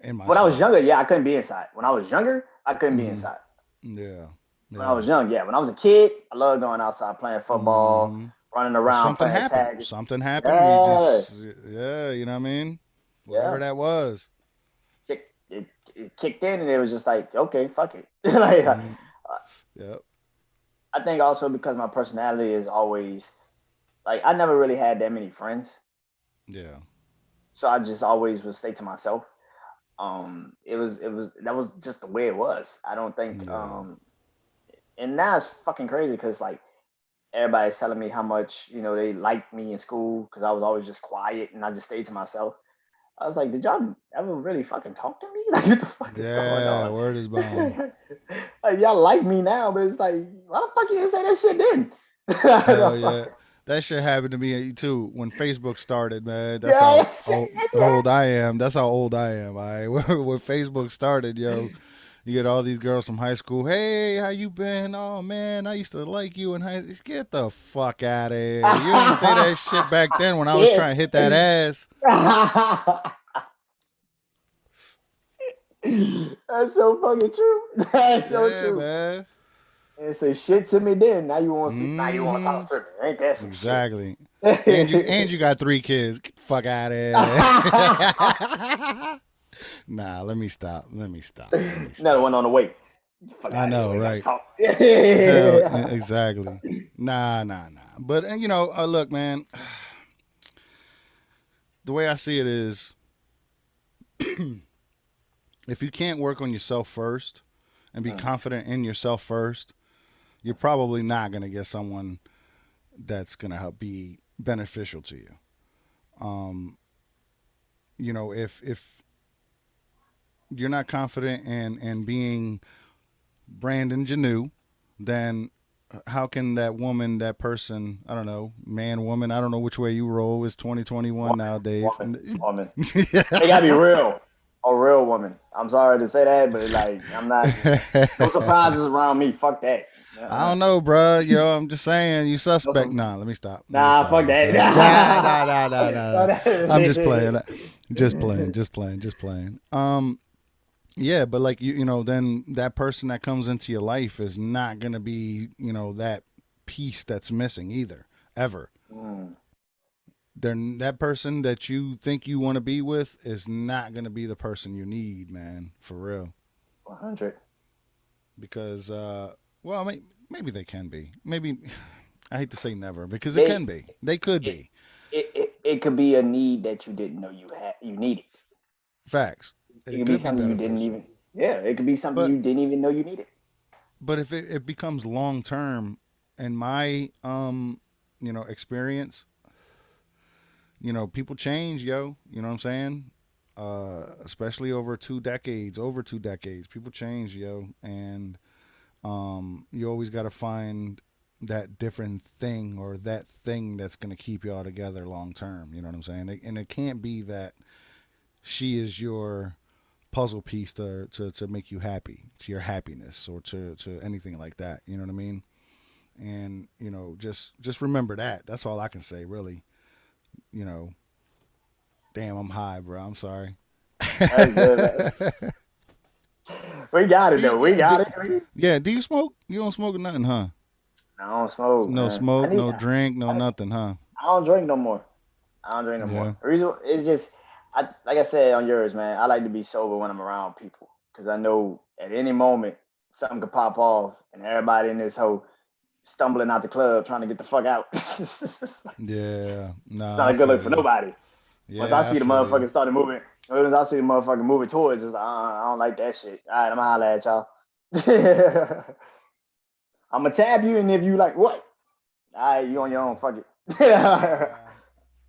in my when I was younger, 20s. yeah, I couldn't be inside. When I was younger, I couldn't be Hmm. inside. Yeah. When I Yeah. was young, yeah. When I was a kid, I loved going outside, playing football, Hmm. running But around, something playing happened. tag. Something happened. We Yeah, just, yeah, you know what I mean? Whatever yeah. that was. It kicked in, and it was just like, okay, fuck it. Like, Hmm. Yep. I think also because my personality is always like I never really had that many friends, Yeah. so I just always would stay to myself. It was that was just the way it was. I don't think Yeah. and now it's fucking crazy because like everybody's telling me how much they liked me in school because I was always just quiet and I just stayed to myself. I was like, did y'all ever really fucking talk to me? Like, what the fuck is going Yeah. on? Word is bond. Like, y'all like me now, but it's like, why the fuck you didn't say that shit then? Hell yeah. That shit happened to me too when Facebook started, man. That's Yeah, how that shit, old I am. That's how old I am. I when Facebook started, yo, you get all these girls from high school. Hey, how you been? Oh man, I used to like you in high school. Get the fuck out of here. You ain't say that shit back then when I was yeah. trying to hit that ass. That's so fucking true. That's so Yeah, true. man. And say shit to me then. Now you want to see. Now you want to Mm-hmm. talk to me. Ain't that some shit? Exactly. And you got 3 kids. Get the fuck out of here. Nah, let me stop. Let me stop. Let me Another stop. one on the way. Fuck I out of here. know, We ain't got to right? talk. Hell, exactly. Nah, nah, nah. But look, man. The way I see it is, if you can't work on yourself first and be Mm, confident in yourself first, you're probably not gonna get someone that's gonna help be beneficial to you. Um, if you're not confident in being Brandon Janeau, then how can that woman, that person, I don't know, man, woman, I don't know which way you roll. It's 2021 woman, nowadays. woman, woman. They gotta be real. A real woman. I'm sorry to say that, but like I'm not. No surprises around me. Fuck that. I don't know, bro. Yo, I'm just saying, you No suspect. some. Nah, let me stop. Let me Nah, stop. Let fuck me stop. Nah, nah, that. nah, nah, nah, nah. I'm just playing. Just playing. Just playing. Just playing. Yeah, but like then that person that comes into your life is not gonna be, that piece that's missing either, ever. Mm, Then that person that you think you want to be with is not gonna be the person you need, man, for real. 100. Because, well, maybe they can be. Maybe I hate to say never because it They can be. They could it, be. it could be a need that you didn't know you needed. Facts. It It could be could be something you didn't beneficial. even. Yeah, it could be something But you didn't even know you needed. if it becomes long term, in my experience, people change, yo. You know what I'm saying? Especially over 2 decades, people change, yo, and you always got to find that different thing or that thing that's going to keep y'all together long term. You know what I'm saying? And it can't be that she is your puzzle piece to make you happy, to your happiness, or to anything like that. You know what I mean? And just remember that. That's all I can say, really. You know, damn, I'm high, bro. I'm sorry. That's good, man. We got it do though. you, We yeah, got do, it. yeah, do you smoke? You don't smoke nothing, huh? I don't smoke, No man. smoke, no drink, no I, nothing, huh? I don't drink no more. I don't drink no more. Yeah. The reason is just, like I said on yours, man. I like to be sober when I'm around people because I know at any moment something could pop off and everybody in this whole stumbling out the club trying to get the fuck out. It's Yeah. not Nah, I a good look feel for you. nobody. Once I Yeah, I see the feel you. motherfucker started moving, once I see the motherfucker moving towards, it's like, I don't like that shit. All right, I'm gonna holler at y'all. I'm gonna tab you, and if you like what, all right, you on your own. Yeah. Fuck it. Yeah.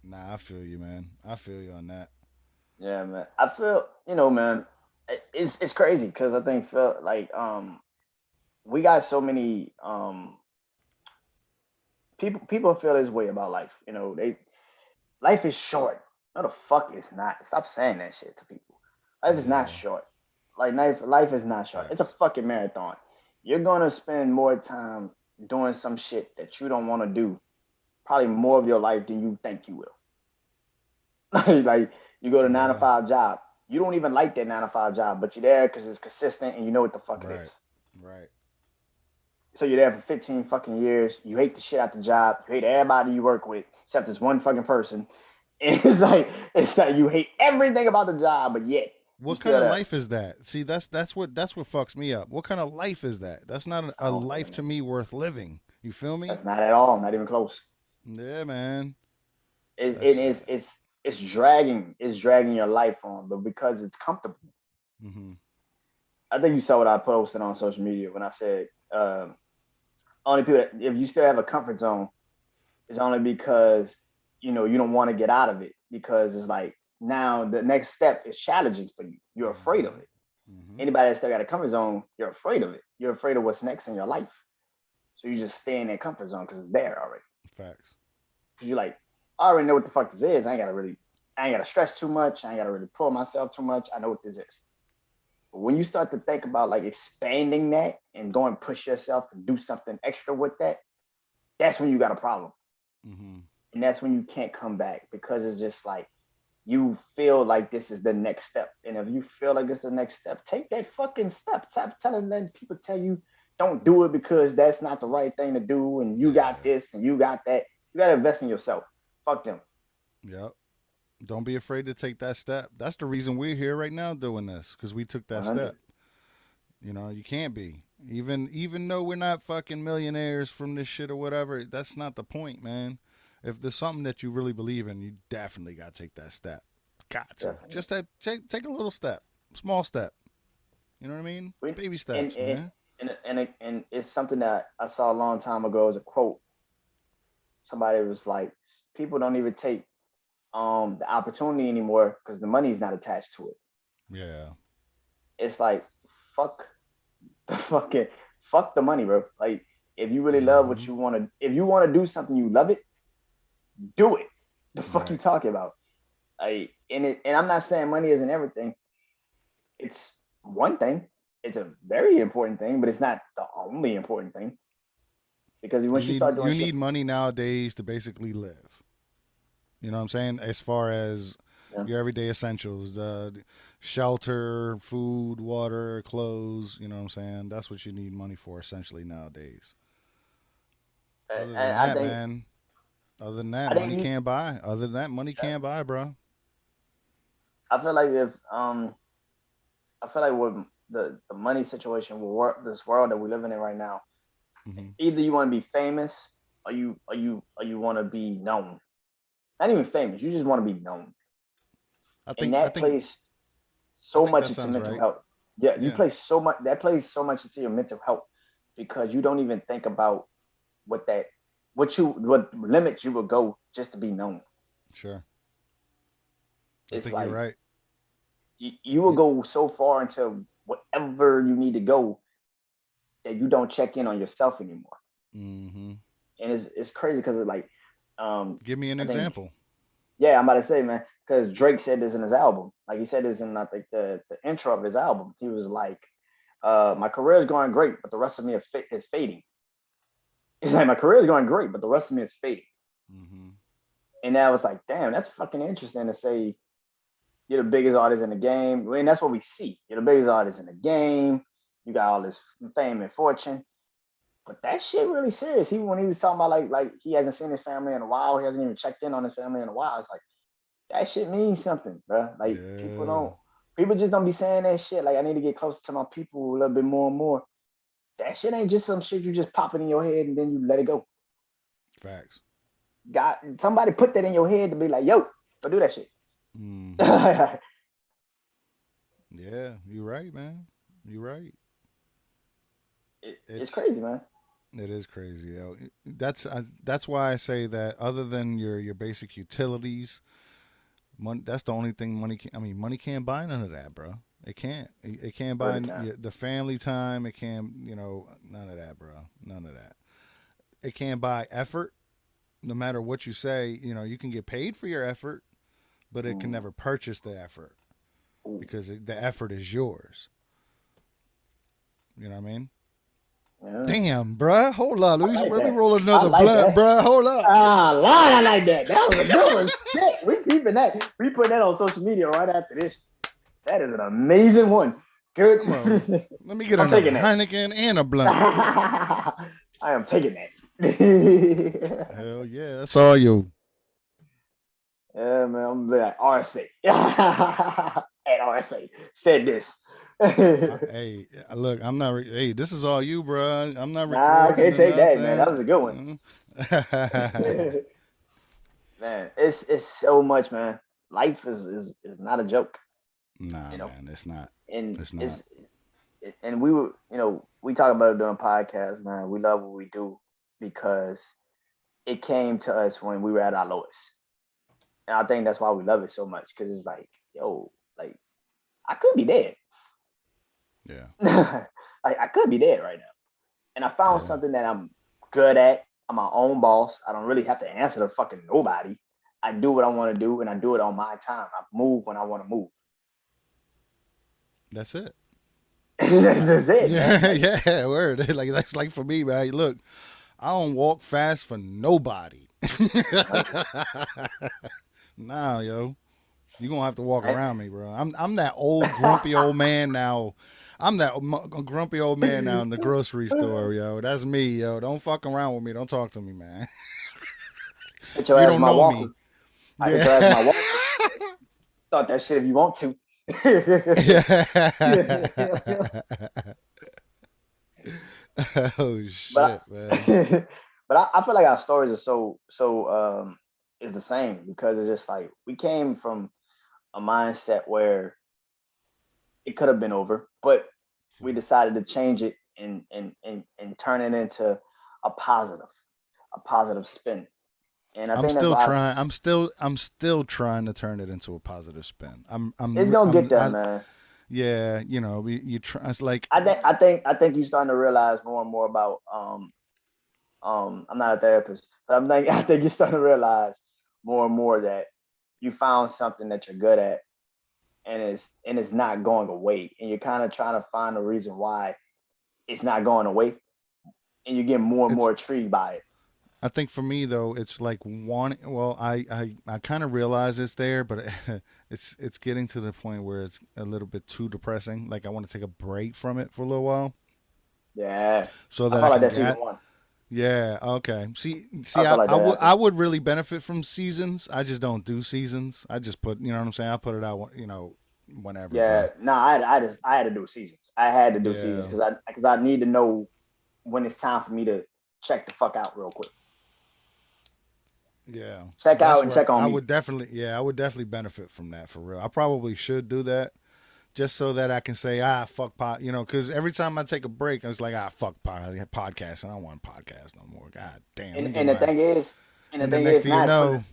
Nah, I feel you, man. I feel you on that. Yeah, man. I feel, man, it's crazy because I think feel like we got so many people feel this way about life. They life is short. No, the fuck it's not. Stop saying that shit to people. Life is not Yeah. short. Like life is not short. It's a Facts. fucking marathon. You're gonna spend more time doing some shit that you don't want to do. Probably more of your life than you think you will. Like you go to nine to Yeah. five job. You don't even like that 9 to 5 job, but you're there because it's consistent and you know what the fuck it is. Right. Right. So you're there for 15 fucking years. You hate the shit out the job. You hate everybody you work with, except this one fucking person. And it's like you hate everything about the job, but yet you What kind still of there. life is that? See, that's what fucks me up. What kind of life is that? That's not I a don't fucking life to know. me worth living. You feel me? That's not at all. Not even close. Yeah, man. It's That's it is it's dragging. It's dragging your life on, but because it's comfortable. mm-hmm. I think you saw what I posted on social media when I said only people that, if you still have a comfort zone, it's only because you don't want to get out of it because it's like now the next step is challenging for you. You're afraid of Mm-hmm. it. Mm-hmm. Anybody that still got a comfort zone, you're afraid of it. You're afraid of what's next in your life. So you just stay in that comfort zone because it's there already. Facts. because you're like, I already know what the fuck this is. I ain't gotta stress too much. I ain't gotta really pull myself too much. I know what this is. But when you start to think about like expanding that and go and push yourself and do something extra with that, that's when you got a problem. Mm-hmm. And that's when you can't come back because it's just like you feel like this is the next step. And if you feel like it's the next step, take that fucking step. Stop letting people tell you don't do it because that's not the right thing to do. And you got Yeah. this and you got that. You got to invest in yourself. Fuck them. Yep. Don't be afraid to take that step. That's the reason we're here right now doing this, because we took that 100. step. You know, you can't be. Even though we're not fucking millionaires from this shit or whatever, that's not the point, man. If there's something that you really believe in, you definitely got to take that step. Got to. Definitely. Just that take a little step. Small step. You know what I mean? We, Baby and, steps, and, man. and it's something that I saw a long time ago as a quote. Somebody was like, people don't even take the opportunity anymore because the money is not attached to it. Yeah. It's like fuck the fucking fuck the money, bro. Like if you really love what Mm-hmm. you want to, if you want to do something, you love it, do it. The fuck you Right. talking about? And I'm not saying money isn't everything. It's one thing. It's a very important thing, but it's not the only important thing because once you start doing You shit, need money nowadays to basically live. You know what I'm saying? As far as yeah, your everyday essentials, shelter, food, water, clothes, you know what I'm saying? That's what you need money for essentially nowadays. Other than I that, think man, other than that, I think money you. can't buy. Other than that, money can't buy, bro. I feel like if I feel like with the money situation will work this world that we're living in right now, Hmm. either you want to be famous or you want to be known. Not even famous, you just want to be known. I And think I that think plays I so think much that into sounds mental right. health. Yeah, you Yeah. play so much that plays so much into your mental health because you don't even think about what that what limits you would go just to be known. Sure. I It's think you're like right. you will go so far into whatever you need to go that you don't check in on yourself anymore. Mm-hmm. And it's crazy because it's like um Give me an I think example. yeah, I'm about to say, man, because Drake said this in his album. Like he said this in I think the intro of his album. He was like, my career is going great, but the rest of me is fading. He's like, my career is going great, but the rest of me is fading. Mm-hmm. And I was like, damn, that's fucking interesting to say you're the biggest artist in the game. I mean, that's what we see. You're the biggest artist in the game. You got all this fame and fortune. But that shit really serious. He when he was talking about like he hasn't seen his family in a while, he hasn't even checked in on his family in a while. It's like that shit means something, bro. Like Yeah. people just don't be saying that shit. Like I need to get closer to my people a little bit more and more. That shit ain't just some shit you just pop it in your head and then you let it go. Facts. God, somebody put that in your head to be like, yo, go do that shit. Mm-hmm. Yeah, you're right, man. You're right. It's It's crazy, man. It is crazy. That's why I say that other than your basic utilities, money, that's the only thing money can. I mean, money can't buy none of that, bro. It can't. It can't buy Really can't. the family time. It can't. None of that, bro. None of that. It can't buy effort. No matter what you say, you can get paid for your effort, but it can Mm. never purchase the effort Ooh. because the effort is yours. You know what I mean? Yeah. Damn, bruh. Hold on. I like Let me that. roll I another like blunt, that. bruh. Hold up. Ah, Lord, I like that. That was a good one. Shit. We keeping that. We put that on social media right after this. That is an amazing one. Good. I'm a, Let me get I'm another taking that. Heineken and a blunt. I am taking that. Hell yeah, that's all you. Yeah, man. I'm like RSA. And RSA said this. Hey, look, I'm not. Hey, this is all you, bro. I'm not Nah, I recording can't or take that, man. That was nothing. a good one. Man, it's so much, man. Life is not a joke, Nah, you know. man, it's not. And It's not. and we were, we talk about it doing podcasts, man. We love what we do because it came to us when we were at our lowest, and I think that's why we love it so much because it's like, yo, like I could be dead, Yeah, like I could be dead right now, and I found yeah. something that I'm good at. I'm my own boss. I don't really have to answer to fucking nobody. I do what I want to do, and I do it on my time. I move when I want to move. That's it. That's it, man. Yeah, Like, yeah, word. Like that's like for me, man. Look, I don't walk fast for nobody. nope. Nah, yo, you gonna have to walk Right? around me, bro. I'm that old grumpy old man now. I'm that grumpy old man now in the grocery store, yo. That's me, yo. Don't fuck around with me. Don't talk to me, man. Hit If your you ass with don't my know me, walker. I hit your ass with yeah. my walker. Start that shit if you want to. Oh but shit, man. I, I feel like our stories are so is the same because it's just like we came from a mindset where it could have been over, but we decided to change it and turn it into a positive, a positive spin. And I I'm think that's still why trying. I'm still trying to turn it into a positive spin. it's gonna get there, man. Yeah, you try. It's like, I think you're starting to realize more and more about I'm not a therapist, but I think you're starting to realize more and more that you found something that you're good at and it's not going away. And you're kind of trying to find a reason why it's not going away. And you get more and it's. more intrigued by it. I think for me though, it's like one. Well, I kind of realize it's there, but it's getting to the point where it's a little bit too depressing. Like I want to take a break from it for a little while Yeah. so I that I felt like can that's season get. one. Yeah. Okay. See, I felt like I that would after. I would really benefit from seasons. I just don't do seasons. I just put, you know what I'm saying. I put it out, whenever, Yeah. bro. No, I had to do seasons. I had to do seasons Yeah. because I need to know when it's time for me to check the fuck out real quick. Yeah. Check out That's and where check on I me. would definitely, yeah, I would definitely benefit from that for real. I probably should do that just so that I can say, fuck because every time I take a break, I was like, fuck podcast, and I don't want to podcast no more. God damn, let And me get and the my ass. thing is, and the And then thing next is, thing you now it's putting know,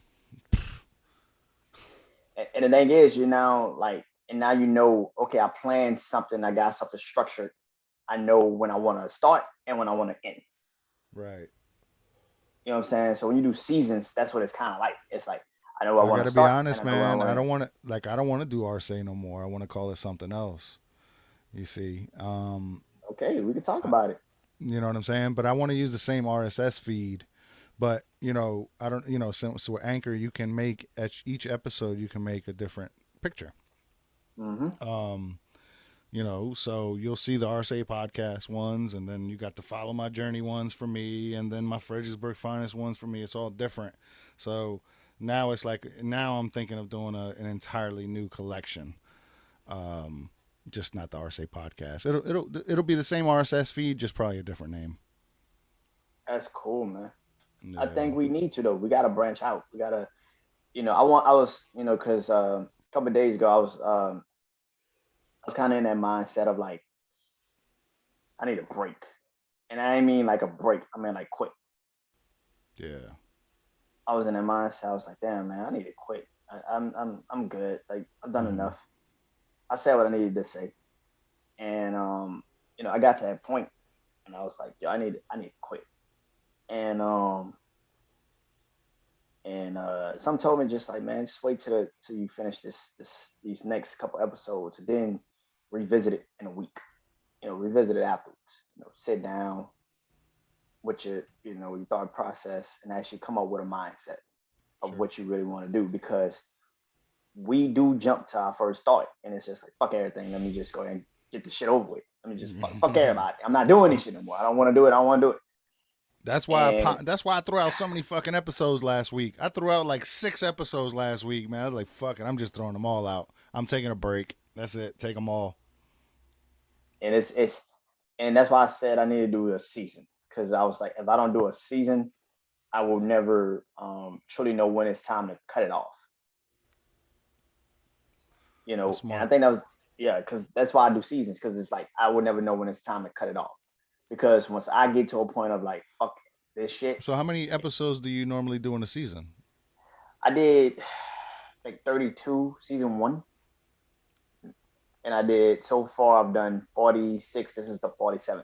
and the thing is, you're now like, and now you know, okay, I planned something, I got something structured. I know when I want to start and when I want to end. right. You know what I'm saying? So when you do seasons, that's what it's kind of like. It's like I know I I want to gotta be start and honest, I know when I man. want I to end. don't want to I don't want to do RSA no more. I want to call it something else. You see, Okay, we can talk I, about it. you know what I'm saying. But I want to use the same RSS feed. But I don't. So with Anchor, you can make at each episode you can make a different picture. Mm-hmm. Um, so you'll see the RSA podcast ones, and then you got the Follow My Journey ones for me, and then my Fredericksburg Finest ones for me. It's all different. So now I'm thinking of doing an entirely new collection. Um, just not the RSA podcast. It'll be the same RSS feed, just probably a different name. That's cool, man. I Yeah. think we need to though. We got to branch out. We got to, I was, because a couple of days ago I was kind of in that mindset of like I need a break, and I didn't mean like a break. I mean like quit. Yeah. I was in that mindset. I was like, damn, man, I need to quit. I'm good. Like I've done Mm-hmm. enough. I said what I needed to say, and I got to that point, and I was like, yo, I need to quit. And some told me just like, man, just wait till you finish these next couple episodes, and then revisit it in a week. Revisit it afterwards. Sit down with your thought process and actually come up with a mindset of Sure. what you really want to do because we do jump to our first thought and it's just like fuck everything. Let me just go ahead and get the shit over with. Let me just fuck everybody. I'm not doing this shit anymore. I don't want to do it. I don't want to do it. And That's why I threw out so many fucking episodes last week. I threw out like 6 episodes last week, man. I was like, fuck it, I'm just throwing them all out. I'm taking a break. That's it. Take them all. it's and that's why I said I need to do a season because I was like, if I don't do a season, I will never truly know when it's time to cut it off. That's And I smart. think that was yeah, because that's why I do seasons because it's like I would never know when it's time to cut it off. Because once I get to a point of like fuck this shit, So how many episodes do you normally do in a season? I did like 32 season one, and I did so far I've done 46. This is the 47th.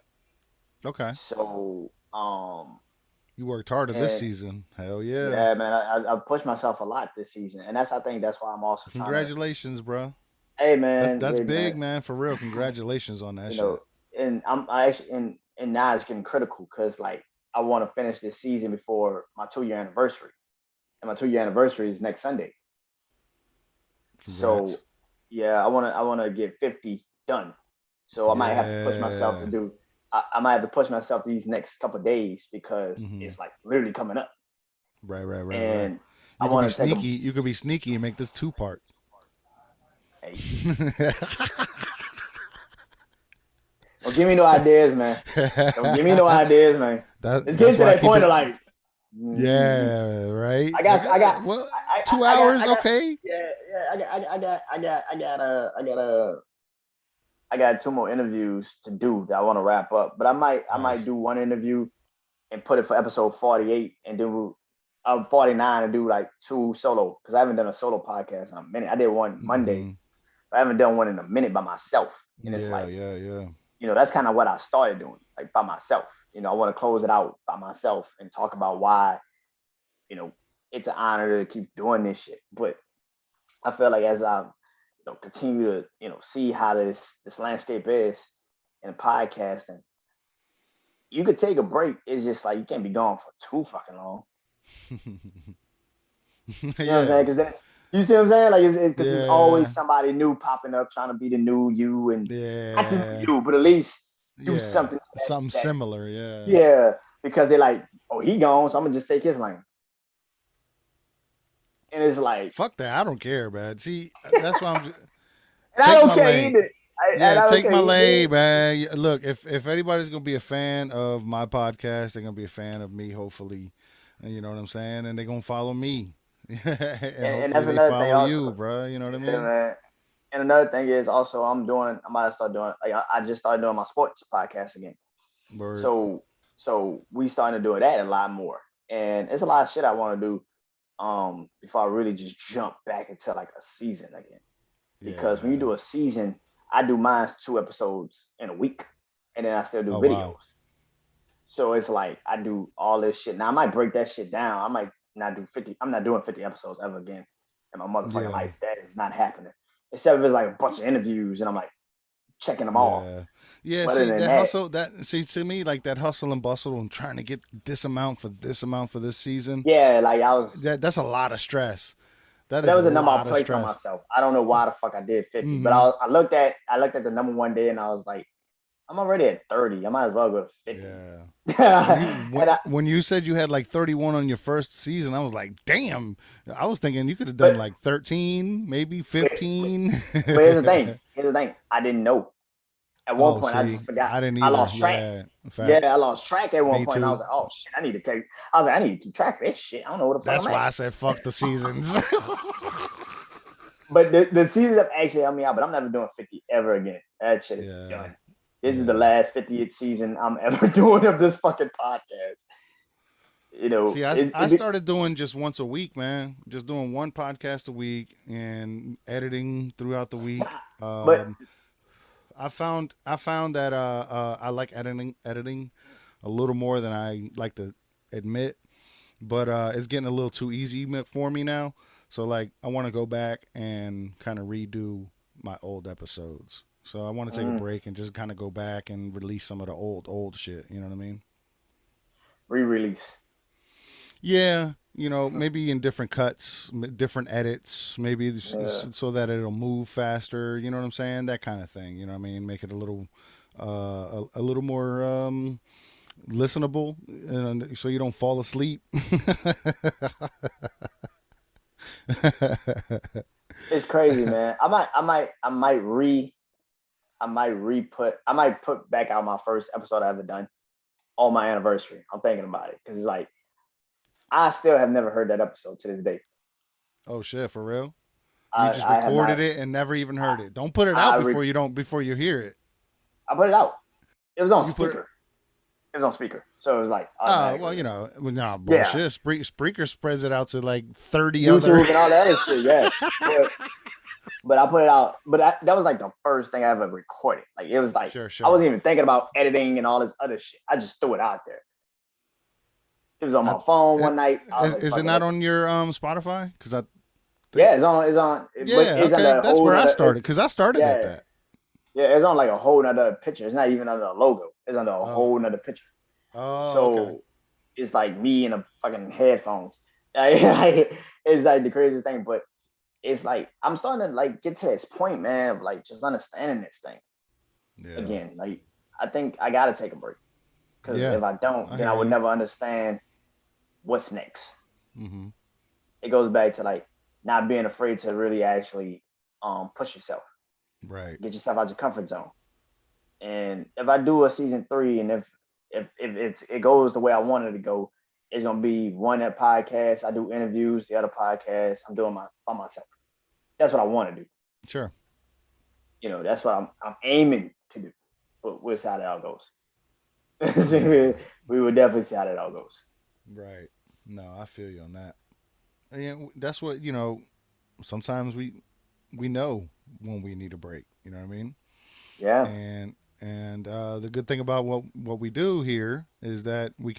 Okay. So You worked harder this And season. Hell yeah. yeah, man, I pushed myself a lot this season, and I think that's why I'm also trying to. Congratulations, bro. Hey, That's man, that's wait, big, man. man. For real. Congratulations on that You know, shit. and I actually and now it's getting critical because like I want to finish this season before my 2 year anniversary, and my 2 year anniversary is next Sunday. Congrats. So yeah, I wanna get 50 done. So I might have to push myself to Yeah. do. I might have to push myself these next couple of days because Hmm. it's like literally coming up, Right, right, right, right. and I want to take a. You could be sneaky and make this two part. Hey, don't give me no ideas, man. Don't give me no ideas, man. It's getting That's to why I that keep point it. of like, Yeah, right. I got, Well, 2 hours, I got, okay. yeah, yeah, I got two more interviews to do that I want to wrap up, but I might Nice. do one interview and put it for episode 48 and do 49 and do like two solo because I haven't done a solo podcast in a minute. I did one Monday, Hmm. but I haven't done one in a minute by myself, and it's Yeah, like, yeah, yeah. that's kind of what I started doing, like by myself. I want to close it out by myself and talk about why, you know, it's an honor to keep doing this shit. But I feel like as I, continue to, see how this landscape is in podcasting, you could take a break. It's just like you can't be gone for too fucking long. You know what I'm saying? Yeah, Because that's you see what I'm saying? Like, because there's yeah, always somebody new popping up trying to be the new you, and not the new yeah, you, but at least do yeah. something Something that similar. Yeah. yeah, because they're like, oh, he gone, so I'm gonna just take his lane, and it's like, Fuck that. I don't care, man. See, that's why and I take don't my care lane. either. And Yeah, I don't take care my either. lane, man. Look, if anybody's gonna be a fan of my podcast, they're gonna be a fan of me, hopefully. And you know what I'm saying? And they're gonna follow me. And And hopefully that's they another thing follow also. you, bro. You know what I Yeah, mean? man. And another thing is also I might start doing. Like, I just started doing my sports podcast again. Word. So we starting to do that a lot more, and it's a lot of shit I want to do. Before I really just jump back into like a season again, because when you Yeah. do a season, I do mine 2 episodes in a week, and then I still do Oh videos. wow. So it's like I do all this shit. Now I might break that shit down. I might not do 50. I'm not doing 50 episodes ever again in my motherfucking Yeah. life. That is not happening. Except if it's like a bunch of interviews and I'm like checking them all. Yeah. Yeah, But other see than that that, hustle that see to me like that hustle and bustle and trying to get this amount for this amount for this season. yeah, like I was. That's a lot of stress. That That is a was the number I lot of placed on stress. myself. I don't know why the fuck I did 50, but Hmm. I looked at the number one day and I was like, I'm already at 30. I might as well go to 50. Yeah. And When you said you had like 31 on your first season, I was like, damn. I was thinking you could have done but like 13, maybe but, 15. but here's the thing. Here's the thing. I didn't know. At one Oh, point, I see, just forgot. I didn't I either. lost track. Yeah, Yeah, facts. I lost track at one Me point. And I was too. like, oh shit, I need to keep. I was like, I need to keep track of this shit. I don't know where the fuck That's I'm why at. I said fuck the seasons. But the seasons have actually helped me out. But I'm never doing 50 ever again. That shit is Yeah, done. This is the yeah. last 50th season I'm ever doing of this fucking podcast. See, I It, started doing just once a week, man. Just doing one podcast a week and editing throughout the week. but I found that I like editing a little more than I like to admit, but it's getting a little too easy for me now. So like I want to go back and kind of redo my old episodes. So I want to take a mm, break and just kind of go back and release some of the old shit. You know what I mean? re-release. Yeah, maybe in different cuts, different edits, maybe Yeah. so that it'll move faster. You know what I'm saying? That kind of thing. You know what I mean? Make it a little, a little more listenable, and so you don't fall asleep. It's crazy, man. I might put back out my first episode I ever done on my anniversary. I'm thinking about it because it's like I still have never heard that episode to this day. Oh shit, for real? You just I have recorded not. it and never even I heard it. Don't put it out I, re, before you hear it. I put it out. It was on You put it. speaker. It was on speaker, so it was like Well, automatically. no Yeah, bullshit. Spreaker spreads it out to like 30 other. YouTube and all that other shit. Yeah, but I put it out. But that was like the first thing I ever recorded. Like it was like Sure, I sure. wasn't even thinking about editing and all this other shit. I just threw it out there. It was on I, my phone one night. I was like, is it fuck it, not let's on your Spotify? Because I think yeah, it's on, but yeah, it's under okay, a that's whole where I nother. started. Because I started at Yeah, that. yeah, it's on like a whole nother picture. It's not even under a logo. It's under a Oh, whole nother picture. oh, okay. So it's like me and a fucking headphones. It's like the craziest thing, but it's like I'm starting to like get to this point, man, of like just understanding this thing Yeah, again. Like I think I gotta take a break because yeah, if I don't, I then I hear would you. never understand what's next. Hmm. It goes back to like not being afraid to really actually push yourself, Right. get yourself out your comfort zone. And if I do a season three, and if it goes the way I wanted to go, it's gonna be one that podcast. I do interviews. The other podcast I'm doing my by myself. That's what I want to do. Sure. That's what I'm aiming to do. But we'll see how that all goes. Yeah. We will definitely see how that all goes. Right. No, I feel you on that. And that's what sometimes we know when we need a break. You know what I mean? Yeah. And the good thing about what we do here is that we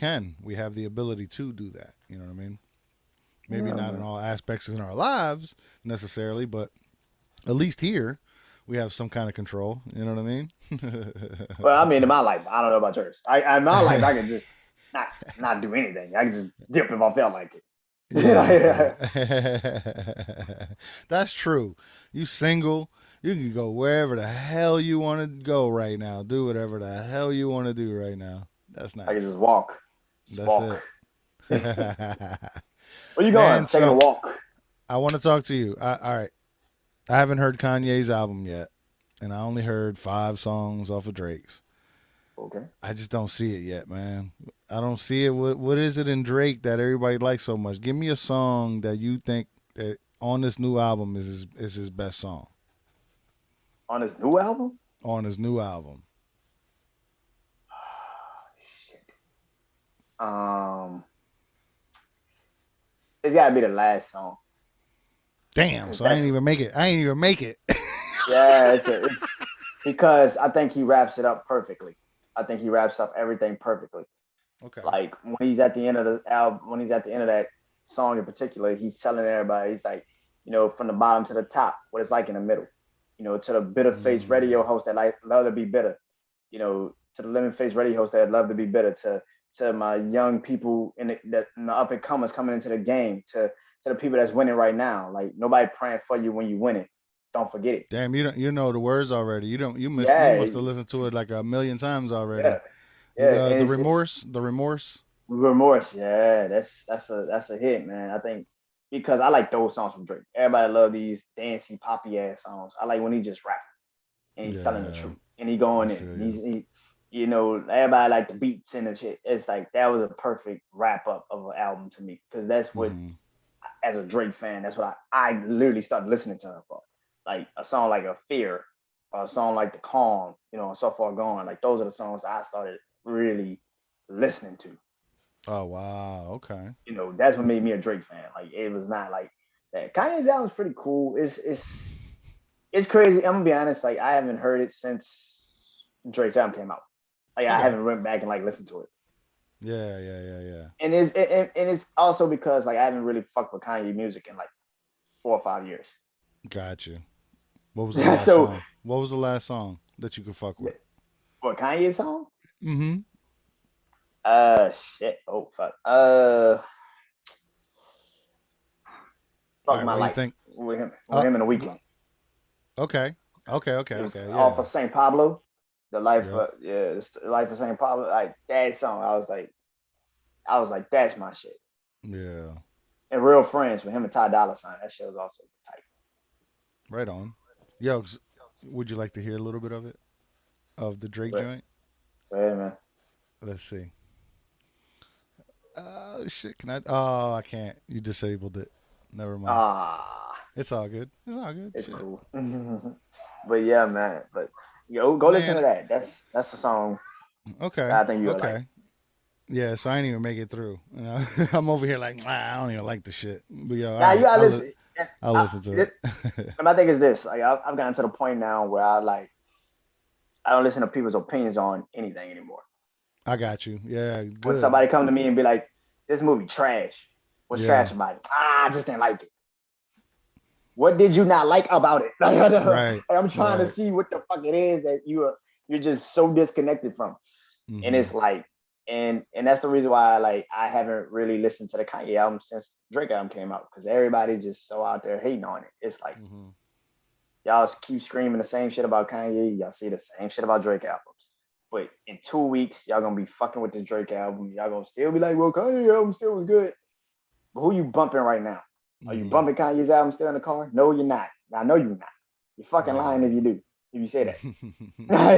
have the ability to do that. You know what I mean? Maybe Yeah, not in man. all aspects in our lives necessarily, but at least here we have some kind of control. You know what I mean? Well, I mean, in my life, I don't know about yours. In my life, I can just not not do anything. I can just dip if I felt like Yeah, I feel it. you. That's true. You single, you can go wherever the hell you want to go right now. Do whatever the hell you want to do right now. That's I can nice. just walk. Just That's walk. it. Where you Man, going? Taking a so walk. I want to talk to you. All right. I haven't heard Kanye's album yet, and I only heard 5 songs off of Drake's. Okay. I just don't see it yet, man. I don't see it. What is it in Drake that everybody likes so much? Give me a song that you think that on this new album is his best song On his new album? on his new album. Shit. Um, it's gotta be the last song Damn, because so I that's ain't even make it. I ain't even make it. yeah. It's because I think he wraps it up perfectly. I think he wraps up everything perfectly. Okay. Like when he's at the end of the album, when he's at the end of that song in particular, he's telling everybody, he's like, from the bottom to the top, what it's like in the middle. To the bitter faced radio Mm, host that like love to be bitter. To the lemon faced radio host that love to be bitter. To my young people in the up and comers coming into the game. To the people that's winning right now. Like nobody praying for you when you win it. Don't forget it. damn, you know the words already. You Yeah, must have listened to it like a million times already. yeah, yeah. The And it's remorse, the remorse. Remorse, yeah, that's a hit, man. I think because I like those songs from Drake. Everybody love these dancey poppy ass songs. I like when he just rap and he's telling the Yeah, truth and he I going in. feel you. Everybody like the beats and the shit. It's like that was a perfect wrap up of an album to me because that's what, Hmm. as a Drake fan, that's what I literally started listening to him for. Like a song like a Fear, or a song like The Calm, and So Far Gone. Like those are the songs I started really listening to. Oh wow. Okay. That's what made me a Drake fan. Like it was not like that. Kanye's album's pretty cool. It's crazy. I'm gonna be honest. Like I haven't heard it since Drake's album came out. Like I Okay. haven't went back and like listened to it. Yeah, yeah, yeah, yeah. And it's also because like I haven't really fucked with Kanye music in like 4 or 5 years. Got you. What was the last So song? What was the last song that you could fuck with? for Kanye song, Mm-hmm. shit. Oh fuck. All Fuck right. my What do you life think? with Uh, him in the g- weekend. okay. Okay. Okay. It was Okay. off Yeah. of St. Pablo. The life, Yep. the life of St. Pablo. Like that song, I was like, that's my shit. Yeah. And Real Friends with him and Ty Dolla Sign. That shit was also tight. Right on. Yo, would you like to hear a little bit of it of the Drake But joint? yeah, man. Let's see. Oh shit! Can I? Oh, I can't. You disabled it. Never mind. Ah, It's all good. It's all good. it's Shit. cool. But yeah, man. But go listen to Man. that. That's the song Okay. that I think you'll like. Okay. Yeah, so I didn't even make it through. I'm over here like, I don't even like the shit. But yo, all Now you right, gotta listen. I'll I, listen to and it. my thing is this: like I've gotten to the point now where I don't listen to people's opinions on anything anymore. I got you. Yeah, When good. somebody come to me and be like, this movie trash. What's Yeah. trash about it? I just didn't like it. What did you not like about it? Right. I'm trying to Right. see what the fuck it is that you're just so disconnected from. And Mm-hmm. it's like, and that's the reason why I haven't really listened to the Kanye album since Drake album came out, because everybody just so out there hating on it. It's like Mm-hmm. y'all keep screaming the same shit about Kanye, y'all see the same shit about Drake albums. But in 2 weeks, y'all gonna be fucking with this Drake album. Y'all gonna still be like, well, Kanye album still was good. But who you bumping right now? Are you Mm-hmm. bumping Kanye's album still in the car? No, you're not. I know you're not. You're fucking lying if you do. If you say that,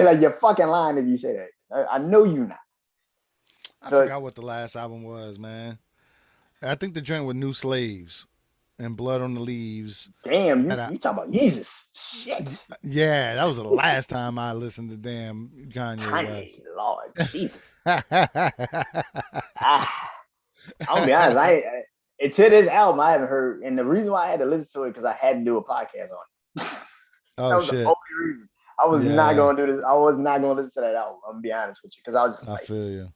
like you're fucking lying if you say that. I know you're not. I So forgot what the last album was, man. I think the joint with New Slaves and Blood on the Leaves. damn, And you talking about Jesus? Shit, yeah, that was the last time I listened to damn Kanye Kanye, West. Lord Jesus. Ah, I'm gonna be honest. To this album I haven't heard, and the reason why I had to listen to it because I had to do a podcast on it. That Oh was the shit. only reason. I was not Yeah, gonna do this. I was not gonna listen to that album. I'm gonna be honest with you, because I was just I like, feel you.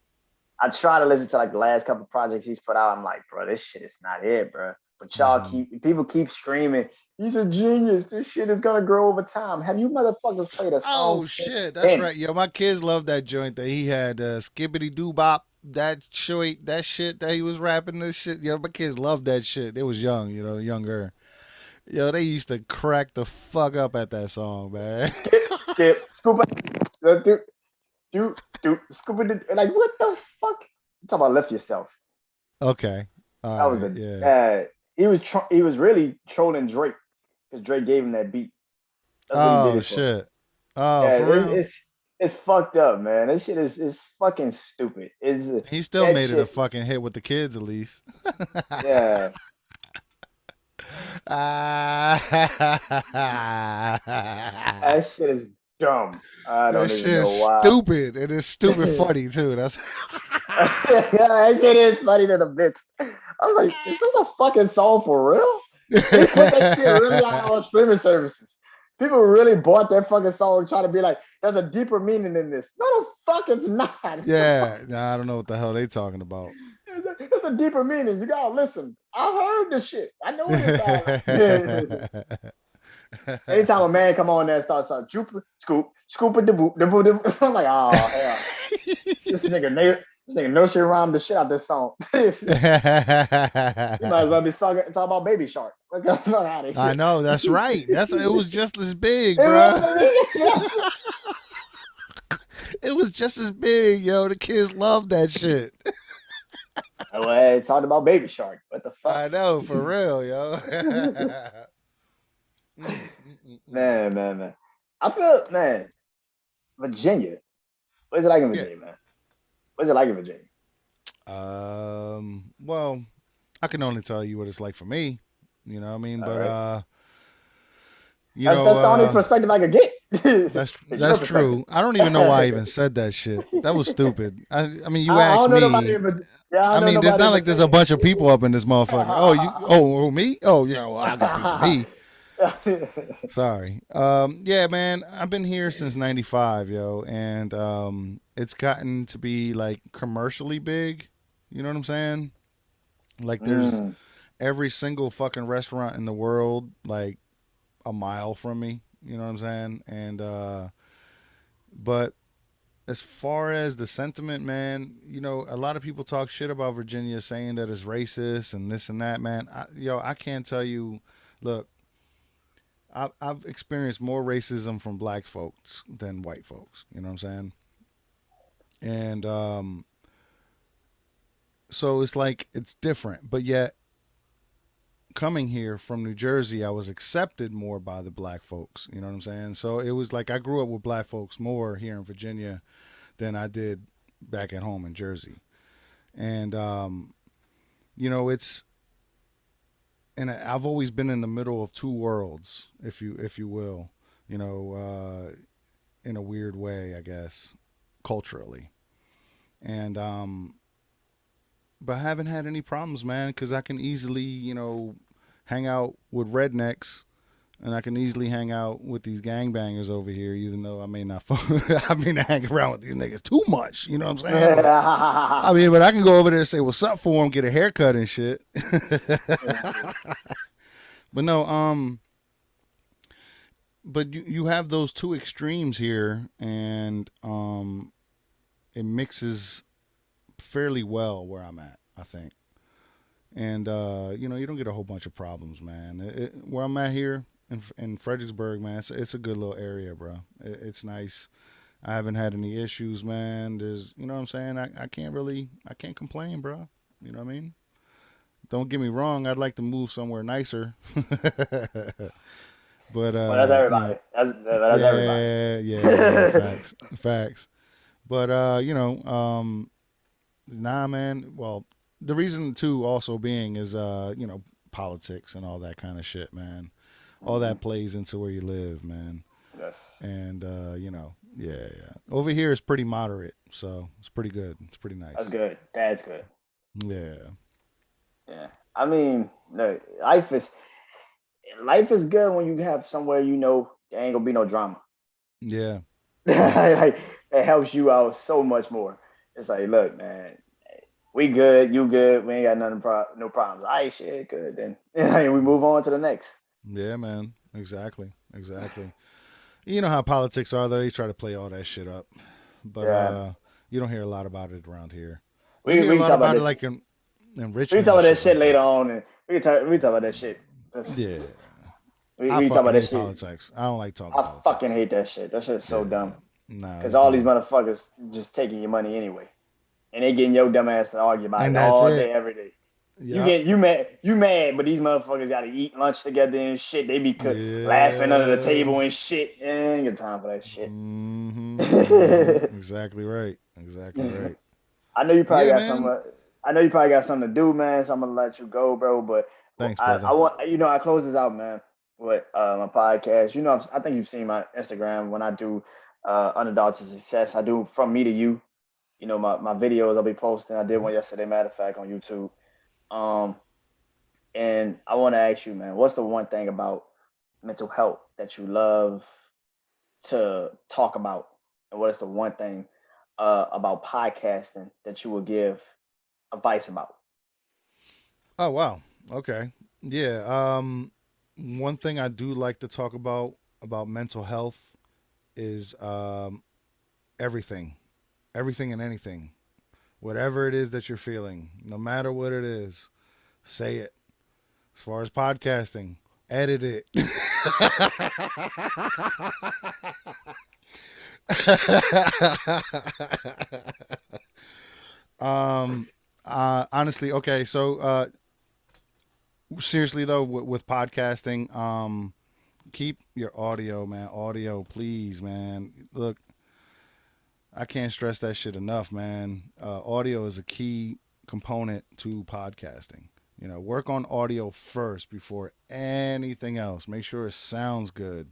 I try to listen to like the last couple projects he's put out. I'm like, bro, this shit is not it, bro. But Hmm. people keep screaming, he's a genius. This shit is gonna grow over time. Have you motherfuckers played a song Oh since shit, that's then? right. Yo, my kids love that joint that he had skibbity doo bop. That shit that he was rapping this shit. Yo, my kids love that shit. They was young, younger. Yo, they used to crack the fuck up at that song, man. Skip, scoop, do, scoop it. Like, what the fuck? You talking about lift yourself? Okay. All That was right. the Yeah. he was really trolling Drake because Drake gave him that beat. That's what he did Oh it for. shit. Oh, Yeah, for real? it's fucked up, man. This shit is fucking stupid. It's He still that made it a shit. fucking hit with the kids at least. Yeah, that shit is dumb. I That don't even shit is know why. stupid. And it's stupid funny too. That's That shit is funny to the bitch. I was like, is this a fucking song for real? They put that shit really out on streaming services. People really bought that fucking song trying to be like, there's a deeper meaning in this. No, the fuck it's not. yeah. Nah, I don't know what the hell they talking about. There's a deeper meaning. You gotta listen. I heard the shit. I know what it sounds like. Anytime a man come on there and starts out, scoop it, the boop, the boop. I'm like, oh hell, this nigga, this nigga no shit rhymed the shit out this song. You might as well be talking about Baby Shark. Like, that's not out of I here. know that's right. It was just as big, It bruh. was, It was just as big, yo. The kids love that shit. well, it's talking about Baby Shark. What the fuck? I know, for real, yo. Man. I feel, man, Virginia. What's it like in Yeah. Virginia, man? What's it like in Virginia? Well, I can only tell you what it's like for me. You know what I mean? All But right. you That's know, that's the only perspective I could get. It's your that's perspective. true. I don't even know why I even said that shit. That was stupid. I mean, you I asked don't know nobody me. in Virginia. Yeah, I I don't know mean, there's nobody not in like there's a Virginia. bunch of people up in this motherfucker. Me? Oh yeah, well I can speak for me. Sorry. Yeah, man, I've been here since '95, yo, and it's gotten to be like commercially big. You know what I'm saying? Like, there's Mm. every single fucking restaurant in the world like a mile from me. You know what I'm saying? And but as far as the sentiment, man, a lot of people talk shit about Virginia, saying that it's racist and this and that, man. I can't tell you. Look, I've experienced more racism from black folks than white folks. You know what I'm saying? And so it's like it's different, but yet coming here from New Jersey, I was accepted more by the black folks. You know what I'm saying? So it was like I grew up with black folks more here in Virginia than I did back at home in Jersey. And it's and I've always been in the middle of two worlds, if you will, in a weird way, I guess, culturally. And but I haven't had any problems, man, because I can easily, hang out with rednecks and I can easily hang out with these gangbangers over here, even though I may not I may not hang around with these niggas too much. You know what I'm saying? But I mean, but I can go over there and say what's up for them, get a haircut and shit. But no, but you have those two extremes here, and it mixes fairly well where I'm at, I think. And you don't get a whole bunch of problems, man. Where I'm at here in Fredericksburg, man, it's a good little area, bro. It's nice. I haven't had any issues, man. There's, you know what I'm saying. I can't complain, bro. You know what I mean? Don't get me wrong. I'd like to move somewhere nicer, but Well, that's everybody. That's everybody. yeah, facts, facts. But nah, man. Well, the reason too also being is politics and all that kind of shit, man. All Hmm. that plays into where you live, man. Yes, And yeah. Over here is pretty moderate, so it's pretty good. It's pretty that's nice. good. That's good. Yeah, Yeah. I mean, look, life is good when you have somewhere you know there ain't gonna be no drama. yeah. Facts. Like it helps you out so much more. It's like, look, man, we good, you good, we ain't got no problems. All right, shit, good. Then and we move on to the next. Yeah, man. Exactly. Exactly. You know how politics are, though. They try to play all that shit up, but Yeah, you don't hear a lot about it around here. You we hear we a can lot talk about about it this. like in We can Richmond talk and about that shit shit like later that. on, and we can talk about that shit. Yeah, I We can talk about fucking that hate shit. politics. I don't like talking I fucking politics. hate that shit. That shit's so Yeah, dumb. nah, Cause it's all these dumb. motherfuckers just taking your money anyway, and they getting your dumb ass to argue about And it that's all day, it. every day. Yep. You mad, but these motherfuckers got to eat lunch together and shit. They be laughing under the Yeah. table and shit. Ain't got time for that shit. Exactly right. Exactly right. I know you probably Yeah, got some. man. I know you probably got something to do, man. So I'm gonna let you go, bro. But Thanks, I brother. want I close this out, man. With my podcast, I think you've seen my Instagram when I do Underdog to Success. I do from me to you. My videos I'll be posting. I did one yesterday, matter of fact, on YouTube. Um, and I want to ask you, man, what's the one thing about mental health that you love to talk about, and what is the one thing about podcasting that you would give advice about? Oh wow. Okay. Yeah. One thing I do like to talk about mental health is everything, everything and anything, whatever it is that you're feeling, no matter what it is, say it. As far as podcasting, edit it. um. Honestly, okay. So, seriously though, with podcasting, keep your audio, man. Audio, please, man. Look, I can't stress that shit enough, man. Audio is a key component to podcasting. Work on audio first before anything else. Make sure it sounds good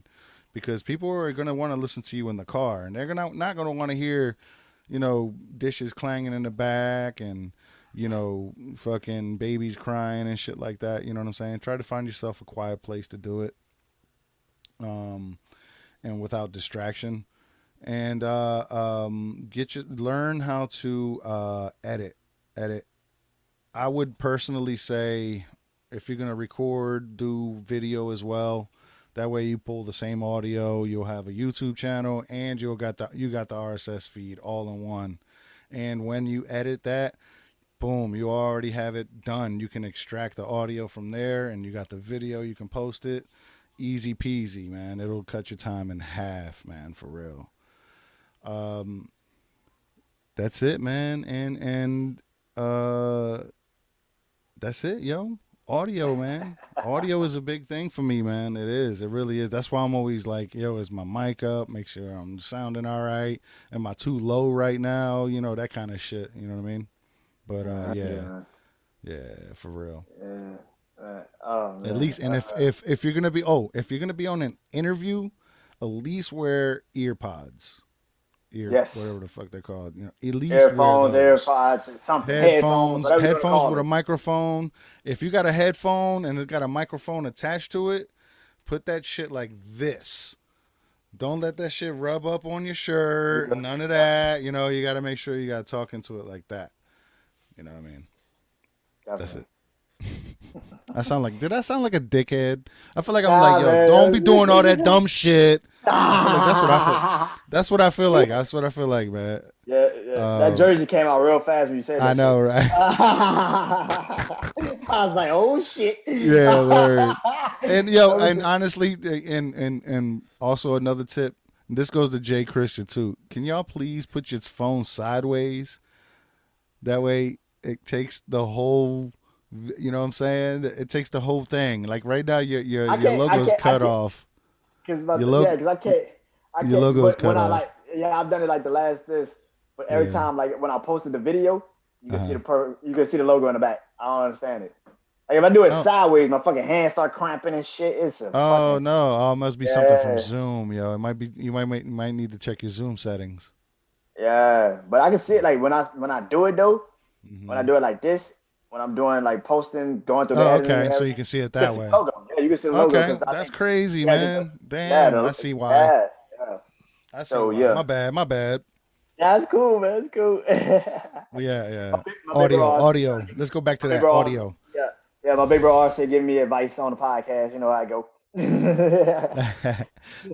because people are going to want to listen to you in the car and they're gonna not going to want to hear, dishes clanging in the back and fucking babies crying and shit like that. You know what I'm saying? Try to find yourself a quiet place to do it, um, and without distraction and learn how to edit. I would personally say if you're gonna record, do video as well. That way you pull the same audio. You'll have a YouTube channel and you got the RSS feed all in one. And when you edit that, boom, you already have it done. You can extract the audio from there, and you got the video. You can post it. Easy peasy, man. It'll cut your time in half, man, for real. Um, that's it, man. And uh, that's it, yo. Audio, man. Audio is a big thing for me, man. It is. It really is. That's why I'm always like, yo, is my mic up? Make sure I'm sounding all right. Am I too low right now? That kind of shit. You know what I mean? But yeah, Yeah, yeah, for real. yeah. Oh At man. least, and if you're gonna be on an interview, at least wear ear pods, Yes. whatever the fuck they're called. At least wear Earphones, those. AirPods, something, headphones, Headphones, whatever you want to headphones call with a it. microphone. If you got a headphone and it's got a microphone attached to it, put that shit like this. Don't let that shit rub up on your shirt. Yeah, None of that. You know, you got to make sure you got to talk into it like that. You know what I mean? That's definitely. it. Did I sound like a dickhead? I feel like I'm like, Nah, yo, don't be doing all that man. dumb shit. I feel like that's what I feel. That's what I feel like. That's what I feel like, man. Yeah, yeah. That Um, jersey came out real fast when you said I that shit. know, right? I was like, oh shit. Yeah, word. And yo, Oh, and honestly, and also another tip. This goes to Jay Christian too. Can y'all please put your phone sideways? That way, it takes the whole. You know what I'm saying? It takes the whole thing. Like right now, your I logo's can't, I cut can't, off. cause Your logo, yeah, cause I your can't. logo's But cut when I off. like, yeah, I've done it like the last this. But every Yeah. time, like when I posted the video, you can see Uh-huh. you can see the logo in the back. I don't understand it. Like if I do it Oh, sideways, my fucking hands start cramping and shit. It's a oh fucking no! Oh, it must be something from yeah, Zoom, yo. It might be. You might need to check your Zoom settings. yeah. But I can see it like when I do it though. When I Hmm. do it like this, when I'm doing like posting, going through the Oh, editing and okay. So you everything, can see it you can that see way. the logo. Yeah, you can see the logo Okay, because I that's think crazy, yeah, because man. yeah, Damn, I see why. yeah, yeah. I see So why. yeah, My bad. My bad. yeah, it's cool, man. It's cool. Yeah, yeah. My big bro Audio, RC, audio. Let's go back to my big that bro, audio. yeah, yeah, my big bro RC giving me advice on the podcast. You know how I go.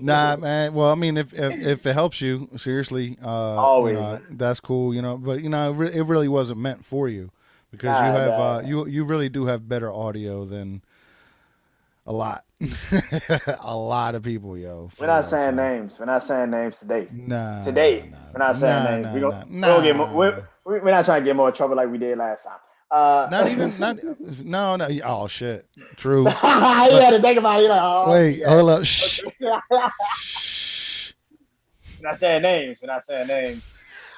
Nah, man. Well, I mean, if it helps you, seriously, Always, man. that's cool, But it really wasn't meant for you because you Nah, have nah. you really do have better audio than a lot, a lot of people, yo, We're for not real. saying So names. We're not saying names today. nah, nah, Today, nah, we're not saying nah, names. nah, nah, We gonna get more. nah. We're not trying to get more trouble like we did last time. Not even not no no. Oh shit, You true. But had to think about it. You're like, oh wait, shit. hold up. Shh, Okay. shh. We're not saying names. We're not saying names.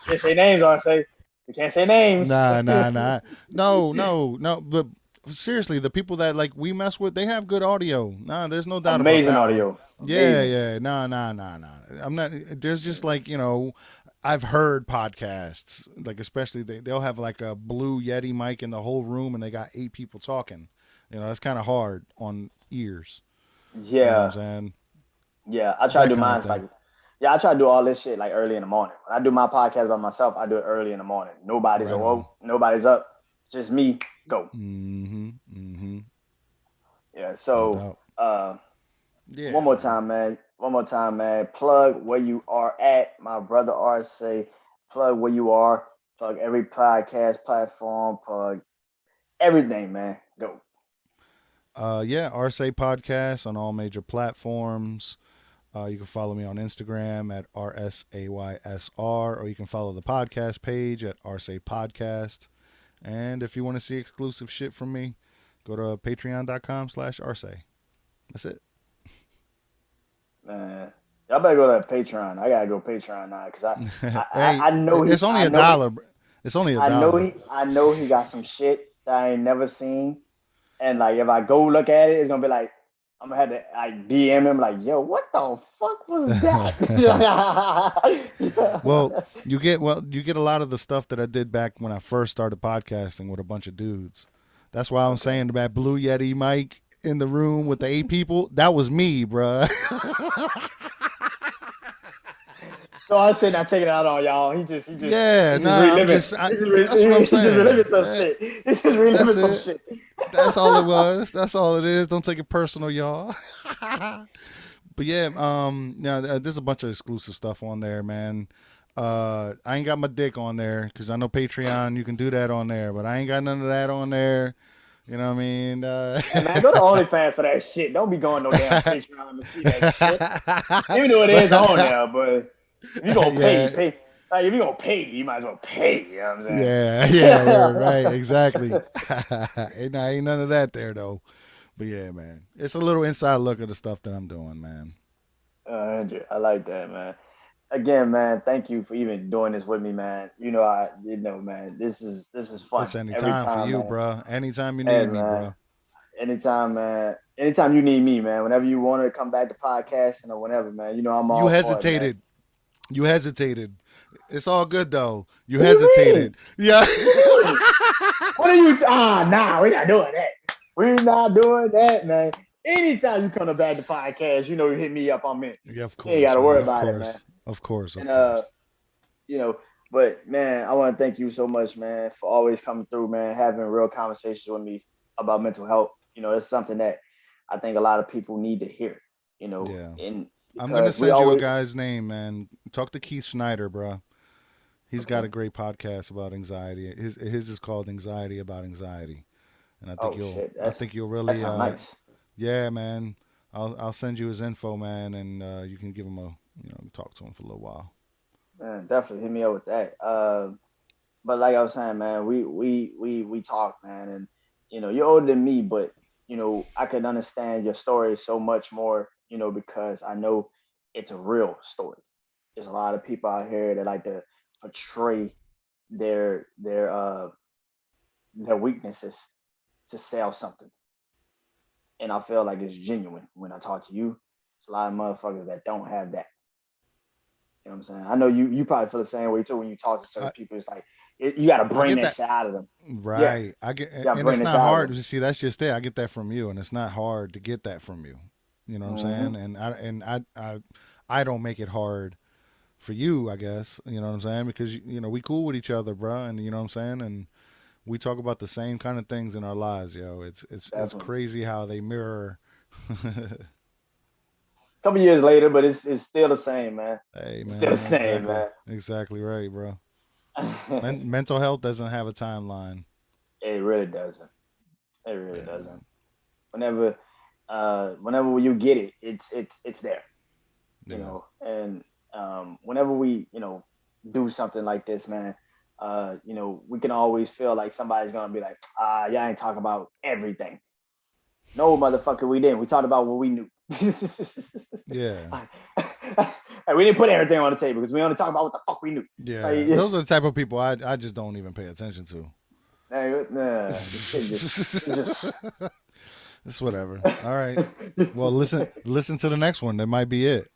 Can't say names. I say we can't say names. Nah, nah, nah. No, no, no. But seriously, the people that like we mess with, they have good audio. Nah, there's no doubt about Amazing that one. audio. Yeah, Amazing. yeah. Nah, nah, nah, nah. I'm not. There's just like I've heard podcasts like especially they'll have like a blue Yeti mic in the whole room and they got 8 people talking. That's kind of hard on ears. You know what I'm Yeah. saying? Yeah. I try to That do kind of mine thing. like yeah, I try to do all this shit like early in the morning. When I do my podcast by myself, I do it early in the morning. Nobody's Right on. awoke, nobody's up. Just me. Go. Mm-hmm. Mm-hmm. Yeah. No So doubt. uh one Yeah, more man. time, man. One more time, man. Plug where you are at. My brother R say, plug where you are. Plug every podcast platform. Plug everything, man. Go. Yeah, RSA Podcast on all major platforms. You can follow me on Instagram at RSAYSR, or you can follow the podcast page at RSA Podcast. And if you want to see exclusive shit from me, go to patreon.com/RSA. That's it. Man. Y'all better go to Patreon. I gotta go Patreon now because Hey, I know it's only I a know he dollar. It's only a dollar. I know he got some shit that I ain't never seen. And like if I go look at it, it's gonna be like I'm gonna have to like DM him like, yo, what the fuck was that? Well, you get a lot of the stuff that I did back when I first started podcasting with a bunch of dudes. That's why I'm Okay. saying that Blue Yeti mic in the room with the 8 people. That was me, bruh. So I said not taking it out on y'all. Yeah, He just nah. I'm reliving. just. That's what I'm He just reliving saying. some shit. He's just That's reliving some it. shit. That's all it was. That's all it is. Don't take it personal, y'all. But yeah, there's a bunch of exclusive stuff on there, man. I ain't got my dick on there because I know Patreon you can do that on there, but I ain't got none of that on there. You know what I mean? Yeah, man, go to OnlyFans for that shit. Don't be going no damn Patreon to see that shit. Even though it is on but there, but if you gonna pay, yeah, pay. Like if you gonna pay, you might as well pay. You know what I'm yeah, yeah, word, right, saying? exactly. Ain't none of that there though. But yeah, man, it's a little inside look at the stuff that I'm doing, man. Andrew, I like that, man. Again, man, thank you for even doing this with me, man. Man, this is fun It's every anytime for time, you, man. bro. Anytime you Hey, need me, man, bro. anytime, man. Anytime you need me, man. Whenever you want to come back to podcasting or whenever, man. You know I'm You all for it, man. hesitated. You hesitated. It's all good though. You What do you mean? hesitated. Yeah. What do you mean? What are you? Nah, we're not doing that. We're not doing that, man. Anytime you come to Back to Podcast, you know you hit me up. I'm in. Yeah, of You ain't got course, to man. worry Of about it, man. course. Of course. And Of course. you know, but man, I want to thank you so much, man, for always coming through, man, having real conversations with me about mental health. You know, it's something that I think a lot of people need to hear. You know, Yeah. and I'm gonna because we send you a always guy's name, man. Talk to Keith Snyder, bro. He's got okay. a great podcast about anxiety. His is called Anxiety About Anxiety, and Oh shit, I think you'll that really sounds nice. yeah, man. I'll send you his info, man, and you can give him a talk to him for a little while. Man, definitely hit me up with that. But like I was saying, man, we talk, man, and you know, you're older than me, but you know, I can understand your story so much more, you know, because I know it's a real story. There's a lot of people out here that like to portray their their uh their weaknesses to sell something. And I feel like it's genuine when I talk to you. It's a lot of motherfuckers that don't have that. You know what I'm saying? I know you probably feel the same way too when you talk to certain I people. It's like you got to I bring get that that shit out of them. Yeah, right. I get, you got to and bring it's that shit not out of hard. them. You see, that's just it. I get that from you, and it's not hard to get that from you. You know what I'm Mm-hmm. saying? I don't make it hard for you, I guess. You know what I'm saying? Because we cool with each other, bro, and you know what I'm saying, and we talk about the same kind of things in our lives, yo. It's Definitely. crazy how they mirror. A couple years later, but it's still the same, man. Hey, It's still the man, same, exactly, man. exactly right, bro. Mental health doesn't have a timeline. It really doesn't. It really Yeah, man. doesn't. Whenever whenever you get it, it's there. You Yeah. know, and whenever we do something like this, man, we can always feel like somebody's gonna be like, y'all ain't talking about everything. No, motherfucker, we didn't. We talked about what we knew. Yeah. Like, we didn't put everything on the table because we only talk about what the fuck we knew. Yeah. Like, Those are the type of people I just don't even pay attention to. nah, this shit just It's whatever. All right. Well, listen to the next one. That might be it.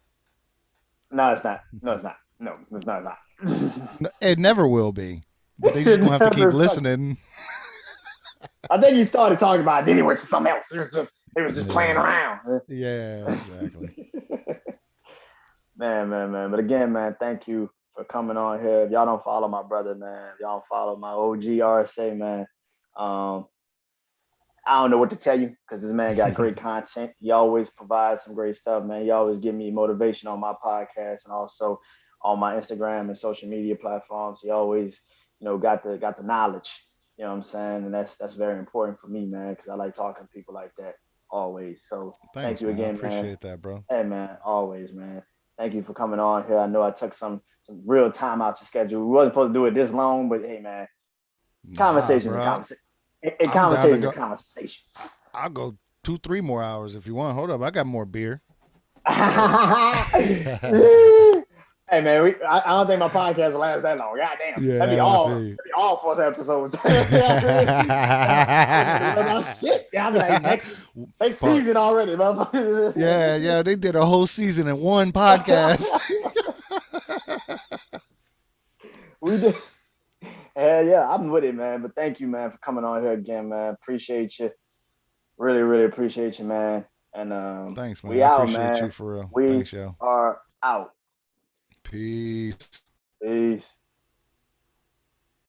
no, it's not. No, it's not. No, it's not. It's not. It never will be. But they just It gonna have to keep never fuck. listening. I think he started talking about it anyway. Something else. It was just playing Yeah. around. Yeah, exactly. Man. But again, man, thank you for coming on here. If y'all don't follow my brother, man, if y'all don't follow my OG RSA, man, um, I don't know what to tell you because this man got great content. He always provides some great stuff, man. He always give me motivation on my podcast and also on my Instagram and social media platforms. He always, got the knowledge. You know what I'm saying? And that's very important for me, man, because I like talking to people like that always. So thank Thanks, you man. I again, man. appreciate that, bro. Hey, man, always, man. Thank you for coming on here. I know I took some real time out your schedule. We wasn't supposed to do it this long, but hey, man, Nah, conversations are bro. conversations. And I'm down to conversations are go. conversations. I'll go 2, 3 more hours if you want. Hold up, I got more beer. Hey man, I don't think my podcast will last that long. God damn, that'd be Yeah, I all feel you. that'd be all 4 episodes. I ain't worried about shit. Yeah, I'll be like next Part. season already, motherfucker. Yeah, yeah. They did a whole season in one podcast. We did. Hell yeah, I'm with it, man. But thank you, man, for coming on here again, man. Appreciate you. Really, really appreciate you, man. And Thanks, man. we I out, appreciate you man. for real. We Thanks, yo. are out. Peace. Peace.